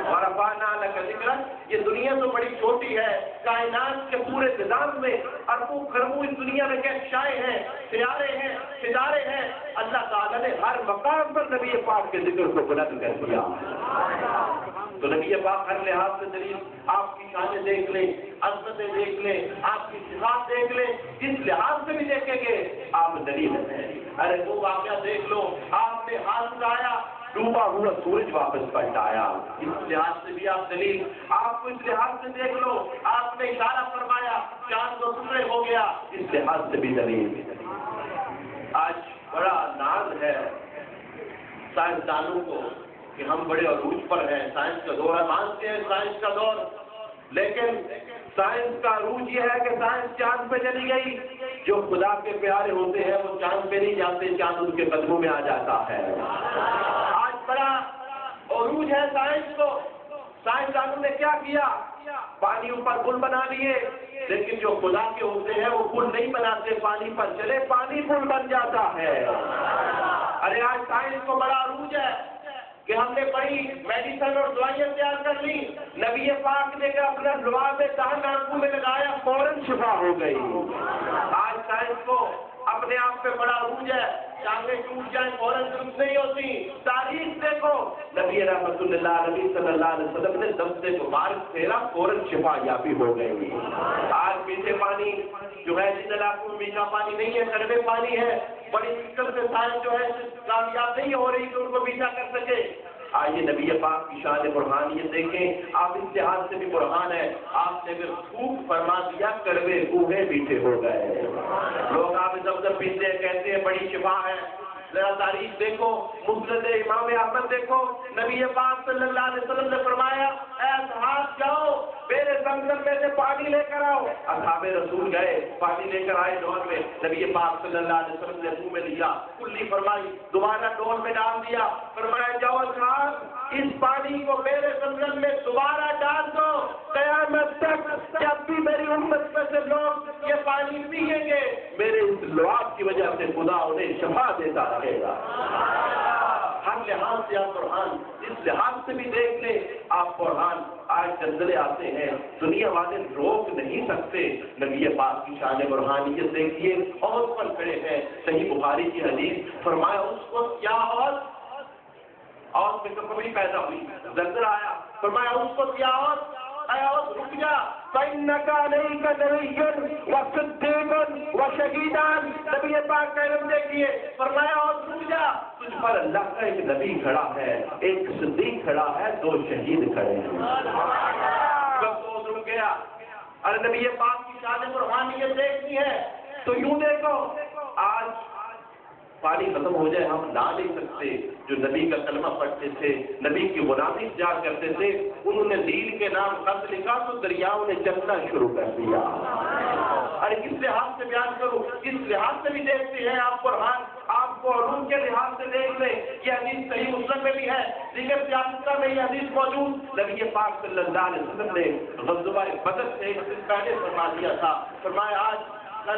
اور رفعنا لک ذکرک، یہ دنیا تو بڑی چھوٹی ہے، کائنات کے پورے نظام میں اربوں خربوں اس دنیا میں کہکشائیں ہیں، سیارے ہیں، ستارے ہیں، اللہ تعالیٰ نے ہر مقام پر نبی پاک کے ذکر کو بلند کر دیا۔ تو نبی پاک ہر لحاظ سے دلیل، آپ کی شانیں دیکھ لیں، عظمتیں دیکھ لیں، آپ کی صفات دیکھ لیں، جس لحاظ سے بھی دیکھیں گے آپ دلیل ہیں۔ ارے وہ واقعہ دیکھ لو، آپ نے ہاتھ اٹھایا، ڈوبا ہوا سورج واپس پلٹ آیا، اس لحاظ سے بھی آپ دلیل۔ آپ کو اس لحاظ سے دیکھ لو، آپ نے اشارہ فرمایا، چاند دو ٹکڑے ہو گیا، اس لحاظ سے بھی دلیل۔ آج بڑا ناز ہے سائنسدانوں کو کہ ہم بڑے عروج پر ہیں، سائنس کا دور ہے، مانتے ہیں سائنس کا دور، لیکن سائنس کا عروج یہ ہے کہ سائنس چاند پہ چلی گئی، جو خدا کے پیارے ہوتے ہیں وہ چاند پہ نہیں جاتے، چاند ان کے قدموں میں آ جاتا ہے۔ آج بڑا عروج ہے سائنس کو، سائنسدانوں نے کیا کیا؟ پانی اوپر پل بنا لیے، لیکن جو خدا کے ہوتے ہیں وہ پل نہیں بناتے، پانی پر چلے پانی پل بن جاتا ہے۔ ارے آج سائنس کو بڑا عروج ہے کہ ہم نے بڑی میڈیسن اور دوائیاں تیار کر لی، نبی پاک نے اپنا لعاب دہن آنکھوں میں لگایا، فوراً شفا ہو گئی۔ آج سائنس کو اپنے آپ پہ بڑا عروج ہے، ٹانگیں ٹوٹ جائیں فوراً درست نہیں ہوتی۔ تاریخ دیکھو، نبی رحمت اللہ نبی صلی اللہ علیہ وسلم نے دم سے مبارک پھیرا، فوراً شفا یابی ہو گئی۔ آج میٹھے پانی جو ہے جن علاقوں میں میٹھا پانی نہیں ہے، کڑوے پانی ہے، بڑی مشکل سے سائنس جو ہے کامیاب نہیں ہو رہی کہ ان کو میٹھا کر سکے۔ آئیے نبی پاک کی شان برہانیت دیکھیں، آپ اس لحاظ سے بھی برہان ہے، آپ نے اگر خوب فرما دیا کڑوے کوہے میٹھے ہو گئے۔ لوگ آپ زمزم پیتے ہیں، کہتے ہیں بڑی شفا ہے۔ ذرا تاریخ دیکھو، مسند امام احمد دیکھو، نبی پاک صلی اللہ علیہ وسلم نے فرمایا اے اصحاب جاؤ میرے زمزم میں سے پانی لے کر آؤ۔ اصحاب رسول گئے، پانی لے کر آئے ڈول میں، نبی پاک صلی اللہ علیہ وسلم نے منہ میں لیا، کلی فرمائی، دوبارہ ڈول میں ڈال دیا، فرمایا جاؤ اصحاب اس پانی کو میرے زمزم میں دوبارہ ڈال دو، قیامت تک جب بھی میری امت میں سے لوگ یہ پانی پیئیں گے میرے اس لعاب کی وجہ سے خدا انہیں شفا دیتا رہے گا۔ ہر لحاظ سے آپ برہان، اس لحاظ سے بھی دیکھ لیں آپ برہان۔ آج زلزلے آتے ہیں، دنیا والے روک نہیں سکتے۔ نبی پاک کی شان برہانیت دیکھیے، اور پر کھڑے ہیں، صحیح بخاری کی حدیث، فرمایا اس کو کیا اور میں تو کبھی پیدا ہوئی، زلزلہ آیا، فرمایا اس کو کیا اور رک جا، فَإِنَّكَ عَلَيْكَ نَبِيٌّ وَصِدِّيقٌ وَشَهِيدٌ۔ نبی پاک کا علم دیکھیے، فرمایا اور رک جا، تجھ پر اللہ کا ایک نبی کھڑا ہے، ایک صدیق کھڑا ہے، 2 شہید کھڑے ہیں۔ بس رک گیا۔ اور نبی پاک کی شان برہانیت دیکھنی ہے تو یوں دیکھو، آج پانی ختم ہو جائے ہم نہ نہیں سکتے، جو نبی کا کلمہ پڑھتے تھے، نبی کی غلامی اختیار کرتے تھے، انہوں نے دین کے نام خط لکھا تو دریاؤں نے چلنا شروع کر دیا۔ ارے کس لحاظ سے بیان کروں، کس لحاظ سے بھی دیکھتے ہیں آپ قرآن، آپ کو علوم کے لحاظ سے دیکھ لیں، یہ حدیث صحیح مسلم میں بھی ہے، دیگر سیاستہ میں یہ حدیث موجود۔ نبی پاک صلی اللہ علیہ وسلم نے غزوہ بدر سے ایک دن پہلے فرما دیا تھا، فرمایا آج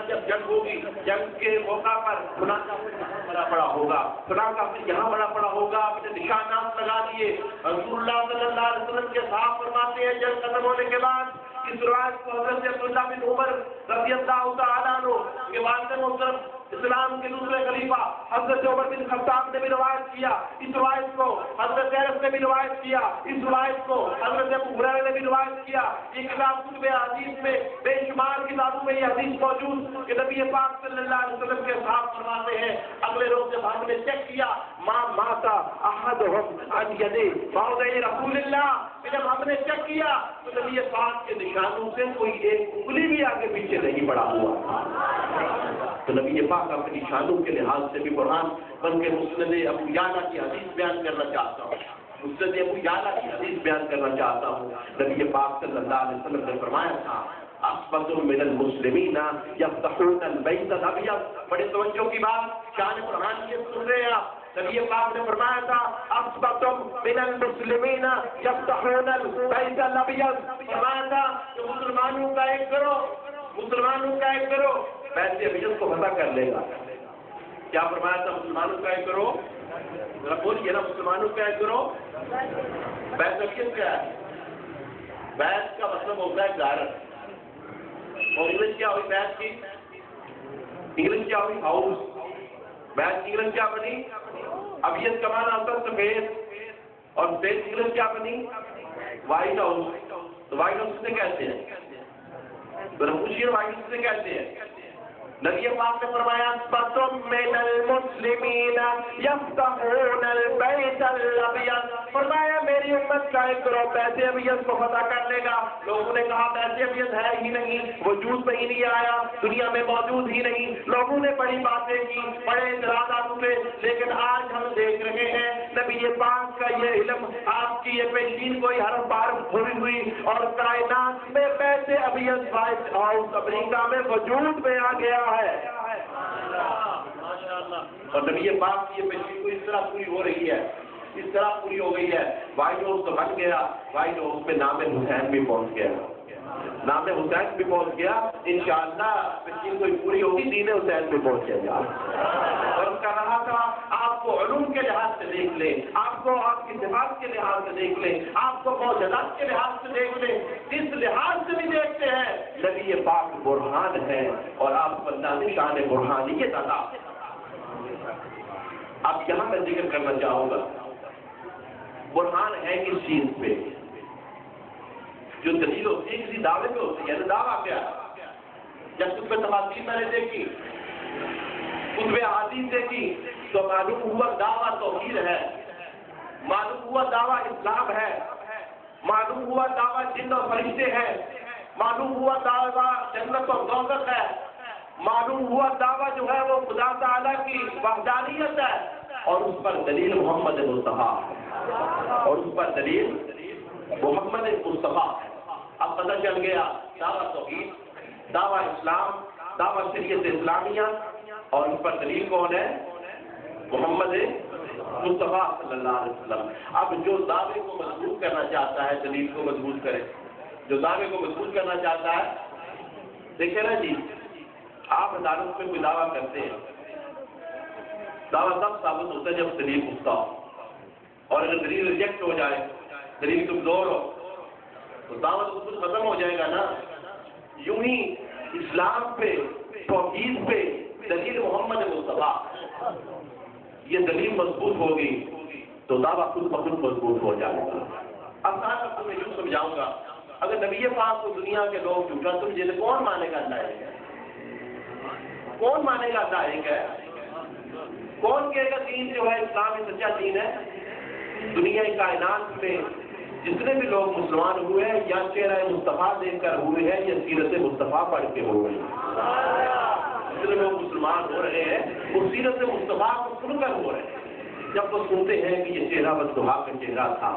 جب جنگ ہوگی، جنگ کے موقع پر فلاں کا یہاں بڑا پڑا ہوگا، فلاں کا یہاں بڑا پڑا ہوگا، اپنے نشانات لگا دیے۔ رسول اللہ صلی اللہ علیہ وسلم کے صاحب فرماتے ہیں جنگ ختم ہونے کے بعد اس روایت کو حضرت عبداللہ بن عمر رضی اللہ تعالیٰ عنہ کے والد محترم اسلام کے دوسرے خلیفہ حضرت عمر بن خطاب نے بھی روایت کیا، اس روایت کو حضرت انس نے بھی روایت کیا، اس روایت کو حضرت ابو ہریرہ نے بھی روایت کیا۔ یہ کتاب کتب حدیث میں بے شمار کتابوں میں یہ حدیث موجود کہ نبی پاک صلی اللہ علیہ وسلم کے صاحب فرماتے ہیں اگلے روز جب ہم نے چیک کیا ما ماتا احدهم عن يد موضع رسول اللہ، جب ہم نے چیک کیا تو نبی پاک کے نشانوں سے کوئی ایک انگلی بھی آگے پیچھے نہیں بڑھا ہوا۔ تو نبی پاک اپنی شانوں کے لحاظ سے بھی قرآن بلکہ مسند ابو یعلا کی حدیث بیان کرنا چاہتا ہوں، مسند ابو یعلا کی حدیث بیان کرنا چاہتا ہوں۔ نبی پاک صلی اللہ علیہ وسلم نے فرمایا تھا اصبت من المسلمین یفتحون البیت الابیض، بڑے توجہ کی بات، شان قرآن یہ سن رہے ہیں آپ، نبی پاک نے فرمایا تھا اصبت من المسلمین یفتحون البیت الابیض، فرمایا تھا کہ مسلمانوں کا ایک گروہ بیت ابیض کو فتح کر لے گا۔ کیا فرمایا تھا؟ مسلمانوں کا ایک گروہ، ذرا بولیے نا، مسلمانوں کا ایک گروہ۔ بیت ابیض کیا ہے؟ بیت کا مطلب ہوتا ہے گھر، اور انگلش کیا ہوئی بیت کی؟ انگلش کیا ہوئی؟ ہاؤس۔ بیت کی انگلش کیا بنی؟ ابیض کا معنی ہوتا ہے سفید، اور سفید کی انگلش کیا بنی؟ White house. تو وائٹ ہاؤس سے کہتے ہیں، ذرا پوچھیے وائٹ ہاؤس سے کہتے ہیں۔ نبی پاک نے فرمایا اصبتم من المسلمین یفتحون البیت الابیض، فرمایا میری امت کا ایک گروہ بیت ابیض کو فتح کر لے گا۔ لوگوں نے کہا بیت ابیض ہے ہی نہیں، وجود میں ہی نہیں آیا، دنیا میں موجود ہی نہیں، لوگوں نے بڑی باتیں کی، بڑے اعتراضات ہوئے، لیکن آج ہم دیکھ رہے ہیں نبی پاک کا یہ علم، آپ کی یہ پیشین کوئی حرف بارف پوری ہوئی، اور کائنات میں بیت ابیض وائٹ ہاؤس امریکہ میں وجود میں آ گیا ہے۔ اور نبی پاک کی یہ پیشین کو اس طرح پوری ہو رہی ہے، اس طرح پوری ہو گئی ہے، وائٹ ہاؤس تو بن گیا، وائٹ ہاؤس میں نام حسین بھی پہنچ گیا، نام حسین بھی پہنچ گیا، انشاءاللہ پیشین کوئی پوری ہوگی، دین حسین بھی پہنچ جائے گا۔ اور اس کا رہا تھا آپ کو علوم کے لحاظ سے دیکھ لیں، آپ کو آپ کی صفات کے لحاظ سے دیکھ لیں، آپ کو معجزات کے لحاظ سے دیکھ لیں، اس لحاظ سے بھی دیکھتے ہیں نبی پاک برہان ہے، اور آپ کو اللہ نے شان برہانیت عطا۔ اب یہاں میں ذکر کرنا چاہوں گا برہان ہے کس چیز پہ؟ جو دلیل ہوتی ہے کسی دعوے پہ ہوتی ہے، دعویٰ کیا؟ جب خطبہ تفاسیر میں نے دیکھی، خطبہ احادیث دیکھی، تو معلوم ہوا دعویٰ توحید ہے، معلوم ہوا دعویٰ اسلام ہے، معلوم ہوا دعویٰ جن اور فرشتے ہیں، معلوم ہوا دعویٰ جنت اور دوزخ ہے، معلوم ہوا دعویٰ جو ہے وہ خدا تعالیٰ کی وحدانیت ہے، اور اس پر دلیل محمد مصطفیٰ ہے، اور اس پر دلیل محمد مصطفیٰ ہے۔ اب پتہ چل گیا دعویٰ توحید، دعویٰ اسلام، دعویٰ شریعت اسلامیہ، اور اس پر دلیل کون ہے؟ محمد مصطفیٰ صلی اللہ علیہ وسلم۔ اب جو دعوے کو مضبوط کرنا چاہتا ہے دلیل کو مضبوط کرے، جو دعوے کو مضبوط کرنا چاہتا ہے، دیکھیں نا جی، آپ عدالت میں کوئی دعویٰ کرتے ہیں، دعویٰ تب ثابت ہوتا ہے جب دلیل پختہ ہو، اور اگر دلیل ریجیکٹ ہو جائے، دلیل کمزور ہو تو دعوت خود ختم ہو جائے گا نا۔ یوں ہی اسلام پہ، توحید پہ دلیل محمد مصطفیٰ، یہ دلیل مضبوط ہوگی تو دعوت خود بخود مضبوط ہو جائے گا۔ آسان لفظوں میں یوں سمجھاؤں گا، اگر نبی پاک کو دنیا کے لوگ جھوٹا سمجھے تو کون مانے گا اللہ ایک ہے؟ کون مانے گا اللہ ایک ہے؟ کون کہے گا دین جو ہے اسلام ہی سچا دین ہے؟ دنیا کائنات میں جتنے بھی لوگ مسلمان ہوئے ہیں یا چہرہ مصطفیٰ دیکھ کر ہوئے ہیں یا سیرت مصطفیٰ پڑھ کے ہوئے ہیں، جتنے لوگ مسلمان ہو رہے ہیں وہ سیرت مصطفیٰ کو سن کر ہو رہے ہیں۔ جب وہ سنتے ہیں کہ یہ چہرہ بددعا کا چہرہ تھا،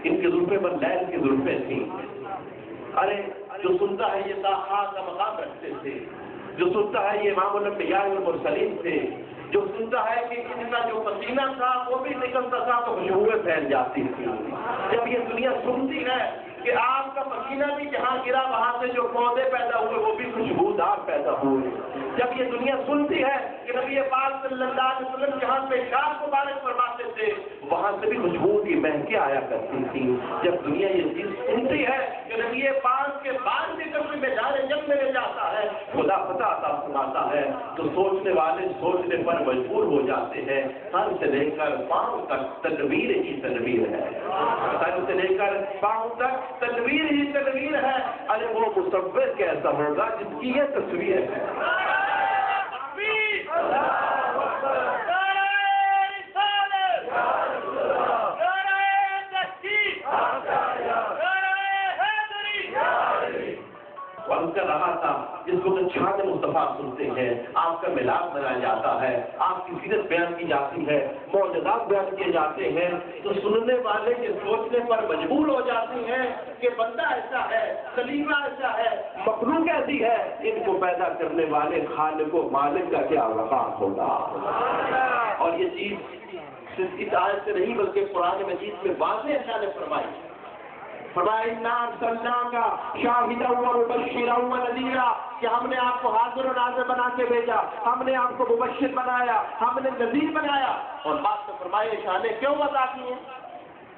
ان کے زلفیں پر لیل کی زلفیں تھیں، ارے جو سنتا ہے یہ طٰہٰ کا مقام رکھتے تھے، جو سنتا ہے یہ امام الانبیاء والمرسلین تھے، جو سنتا ہے کہ ان کا جو پسینہ تھا وہ بھی نکلتا تھا تو خوشبوئیں پھیل جاتی تھی۔ جب یہ دنیا سنتی ہے کہ آپ کا پسینہ بھی جہاں گرا وہاں سے جو پودے پیدا ہوئے وہ بھی خوشبودار پیدا ہوئے، جب یہ دنیا سنتی ہے کہ نبی پاک صلی اللہ علیہ وسلم جہاں پیشاب مبارک فرماتے تھے وہاں سے بھی خوشبو کی مہکیں آیا کرتی تھی، جب دنیا یہ چیز سنتی ہے کہ نبی پاک کے بعد بھی کبھی میدان جنگ میں لے جاتا ہے، خدا فتح عطا فرماتا ہے، تو سوچنے والے سوچنے پر مجبور ہو جاتے ہیں۔ سر سے لے کر پاؤں تک تدبیر ہی تدبیر ہے، سر سے لے کر پاؤں تک تدبیر ہی تدبیر ہے۔ ارے وہ مصور کیسا ہوگا جس کی یہ تصویر ہے؟ اور کر رہا تھا جس کو شان مصطفیٰ سنتے ہیں، آپ کا ملاپ منایا جاتا ہے، آپ کی سیرت بیان کی جاتی ہے، معجزات بیان کیے جاتے ہیں، تو سننے والے کے سوچنے پر مجبور ہو جاتی ہیں کہ بندہ ایسا ہے، خلیفہ ایسا ہے، مخلوق ایسی ہے، ان کو پیدا کرنے والے خالق و مالک کا کیا وقار ہوگا۔ اور یہ چیز صرف اس آیت سے نہیں بلکہ قرآن مجید میں واضح اللہ نے فرمائی، فرمایا شاہدا ومبشرا ونذیرا، کہ ہم نے آپ کو حاضر و ناظر بنا کے بھیجا، ہم نے آپ کو مبشر بنایا، ہم نے نذیر بنایا۔ اور بات تو فرمایا یہ شانیں کیوں بتاتی ہیں،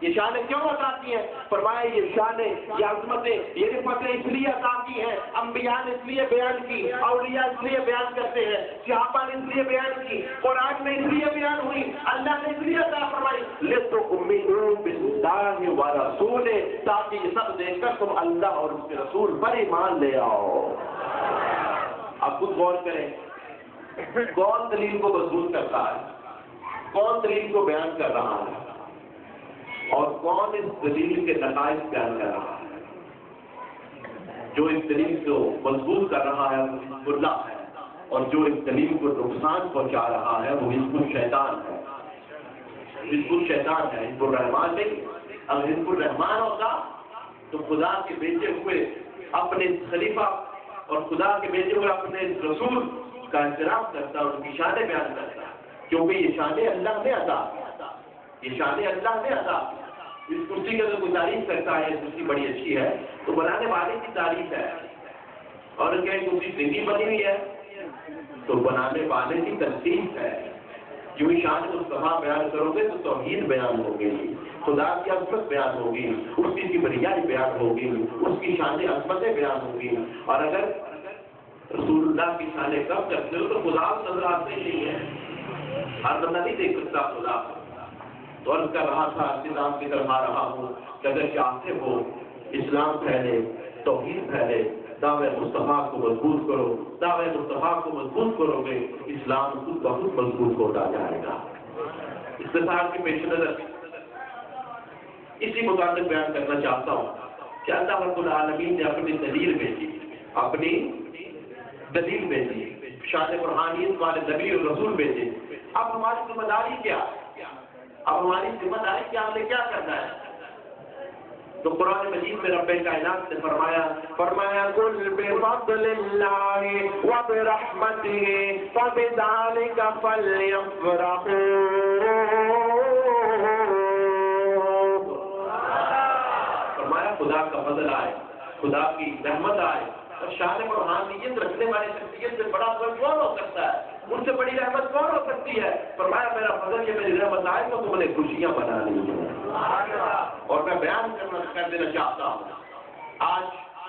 یہ شانیں کیوں بتاتی ہیں؟ فرمایا یہ شانیں، یہ عظمتیں، یہ رفتیں اس لیے عطا کی ہیں، انبیاء نے اس لیے بیان کی، اولیاء اس لیے بیان کرتے ہیں، صحابہ نے اس لیے بیان کی، قرآن میں اس لیے بیان ہوئی، اللہ نے اس لیے عطا فرمائی، لِتُؤْمِنُوا بِاللَّهِ وَرَسُولِهِ، تاکہ یہ سب دیکھ کر تم اللہ اور اس کے رسول پر ایمان لے آؤ۔ اب خود غور کریں، کون دلیل کو مضبوط کرتا ہے، کون دلیل کو بیان کر رہا ہے، اور کون اس دلیل کے نتائج بیان کر رہا ہے؟ جو اس دلیل کو مضبوط کر رہا ہے وہ حزب اللہ ہے، اور جو اس دلیل کو نقصان پہنچا رہا ہے وہ حزب الشیطان ہے۔ حزب الشیطان ہے، حزب الرحمان نہیں۔ اگر حزب الرحمان ہوتا تو خدا کے بھیجے ہوئے اپنے خلیفہ اور خدا کے بھیجے ہوئے اپنے رسول کا احترام کرتا اور ان کی شانیں بیان کرتا، کیونکہ یہ شانیں اللہ نے عطا، یہ شانیں اللہ نے عطا۔ اس کرسی کی اگر کوئی تعریف کرتا ہے یہ کرسی بڑی اچھی ہے تو بنانے والے کی تعریف ہے، اور کیا کرسی زندگی بنی ہوئی ہے تو بنانے والے کی تنصیب ہے۔ جو شان مصطفیٰ بیان کرو گے تو توحید بیان ہوگی، خدا کی عظمت بیان ہوگی، اس کی کبریائی بیان ہوگی، اس کی شان عظمتیں بیان ہوگی۔ اور اگر رسول اللہ کی شانیں کم کرتے ہو تو خدا نظر آتے نہیں ہے، ہر بندہ نہیں دیکھ سکتا خدا۔ تو عرض کر رہا تھا، نظام کی طرف آ رہا ہوں کہ اگر چاہتے ہو اسلام پھیلے، توحید پھیلے، دعوے مصطفیٰ کو مضبوط کرو، دعوے مصطفیٰ کو مضبوط کرو گے، اسلام خود بخود مضبوط ہوتا جائے گا۔ اختصار کی پیش نظر اسی متعلق بیان کرنا چاہتا ہوں کہ اللہ رب العالمین نے اپنی دلیل بھیجی، اپنی دلیل بھیجی، شان روحانیت والے نبی اور رسول بھیجے۔ اب ہماری ذمہ داری کیا؟ اب ہماری ذمہ داری کیا، ہمیں کیا کرنا ہے؟ تو قرآن مجید میں رب کائنات نے فرمایا قُلْ بِفَضْلِ اللَّهِ وَبِرَحْمَتِهِ فَبِذَلِكَ فَلْيَفْرَحُوا۔ فرمایا خدا کا فضل آئے، خدا کی رحمت آئے اور شان و روحانیت رکھنے والی شخصیت سے بڑا کوئی کون ہو سکتا ہے؟ ان سے بڑی رحمت کون ہو سکتی ہے؟ فرمایا میرا فضل یہ میری رحمت آئے تو تم نے خوشیاں بنا لی ہیں۔ اور میں بیان کر دینا چاہتا ہوں، آج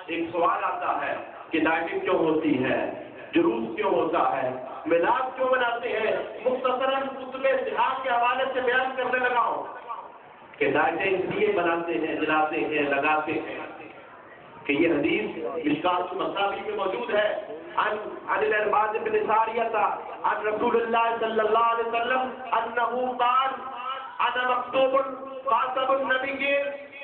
ایک سوال آتا ہے کہ نائٹنگ کیوں ہوتی ہے، جلوس کیوں ہوتا ہے، میلاد کیوں مناتے ہیں؟ مختصراً کتب اتحاد کے حوالے سے بیان کرنے لگا ہوں کہ نائٹیں اس لیے بناتے ہیں، جلاتے ہیں، لگاتے ہیں کہ یہ حدیث مشکات المصابیح میں موجود ہے، عن الارباز بن ساریہ عن رسول اللہ صلی اللہ علیہ وسلم انہ قال انا مکتوب خاتم النبی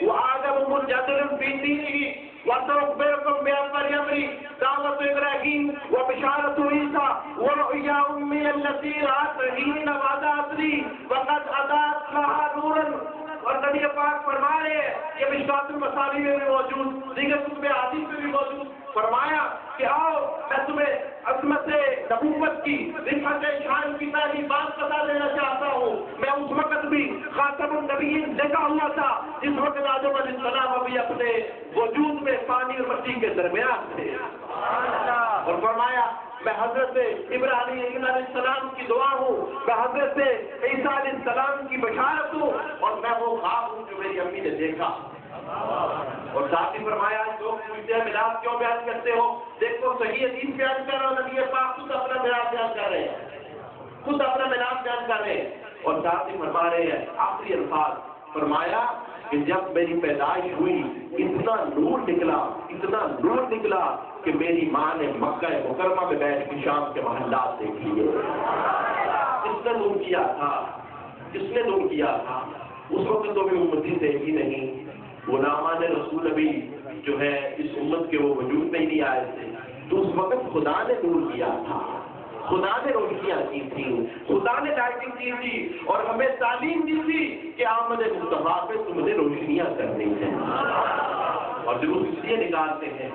وآدم منجدر فی دینہ وسأخبركم بأكبر أمري دعوة إبراهيم وبشارة عيسى ورؤيا أمي التي رأت حين وضعت لي وقد أضاءت لها نورا۔ اور نبی پاک فرما رہے ہیں یہ مشکات المصابیح میں بھی موجود، دیگر کتب احادیث میں بھی موجود، فرمایا کہ آؤ میں تمہیں عظمت نبوت کی، رفعت شان کی پہلی بات بتا دینا چاہتا ہوں۔ میں اس وقت بھی خاتم النبیین دیکھا ہوا تھا جس وقت آدم علیہ السلام ابھی اپنے وجود میں پانی اور مٹی کے درمیان تھے، اور فرمایا میں حضرت ابراہیم علیہ السلام کی دعا ہوں، میں حضرت عیسیٰ علیہ السلام کی بشارت ہوں، اور میں وہ خواب ہوں جو میری امی نے دیکھا۔ اور ساتھ ہی فرمایا لوگ پوچھتے ہیں میلاد کیوں بیان کرتے ہو؟ دیکھو صحیح حدیث بیان کر رہا ہوں، نبی پاک خود اپنا میلاد بیان کر رہے ہیں، خود اپنا میلاد بیان کر رہے ہیں، اور ساتھ ہی فرما رہے ہیں آخری الفاظ، فرمایا کہ جب میری پیدائش ہوئی اتنا نور نکلا کہ میری ماں نے مکہ مکرمہ میں بیٹھ کے شام کے محلات دیکھ لیے۔ کس نے نور کیا تھا؟ اس وقت تو بھی امتی سے ہی نہیں، غلامان رسول ابھی جو ہے اس امت کے وہ وجود میں ہی نہیں آئے تھے، تو اس وقت خدا نے نور کیا تھا، خدا نے روشنیاں کی تھیں، خدا نے لائٹنگ کی تھی، اور ہمیں تعلیم دی تھی کہ آمد مصطفیٰ پہ تم نے روشنیاں کرنی ہیں۔ اور جلوس اس لیے نکالتے ہیں،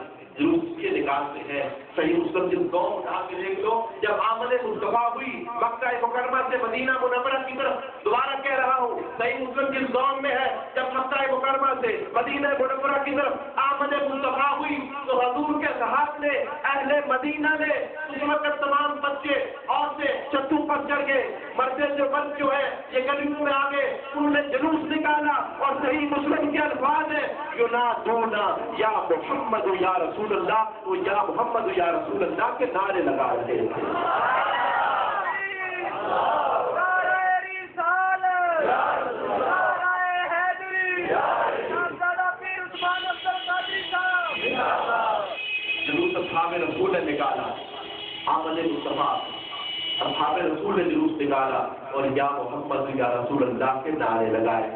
صحیح مسلم جس قوم اٹھا کے دیکھ لو، جب آمد مصطفیٰ ہوئی مکہ مکرمہ سے مدینہ منورہ کی طرف، دوبارہ کہہ رہا ہوں صحیح مسلم جس قوم میں ہے، جب مکہ مکرمہ سے مدینہ منورہ کی طرف آمد مصطفیٰ ہوئی تو حضور کے صحابہ نے، اہل مدینہ نے اس وقت تمام بچے عورتیں چتو پر چڑھ گئے، مرتے جو مرد جو ہے یہ گلیوں میں آ گئے، انہوں نے جلوس نکالا، اور صحیح مسلم کے الفاظ ہیں ینادونا یا محمد یا رسول اللہ، وہ یا محمد یا رسول اللہ کے نعرے لگا رہے تھے۔ جلوس اصحاب رسول نے نکالا، آمد مصطفیٰ اصحاب رسول نے جلوس نکالا، اور یا محمد یا رسول اللہ کے نعرے لگائے۔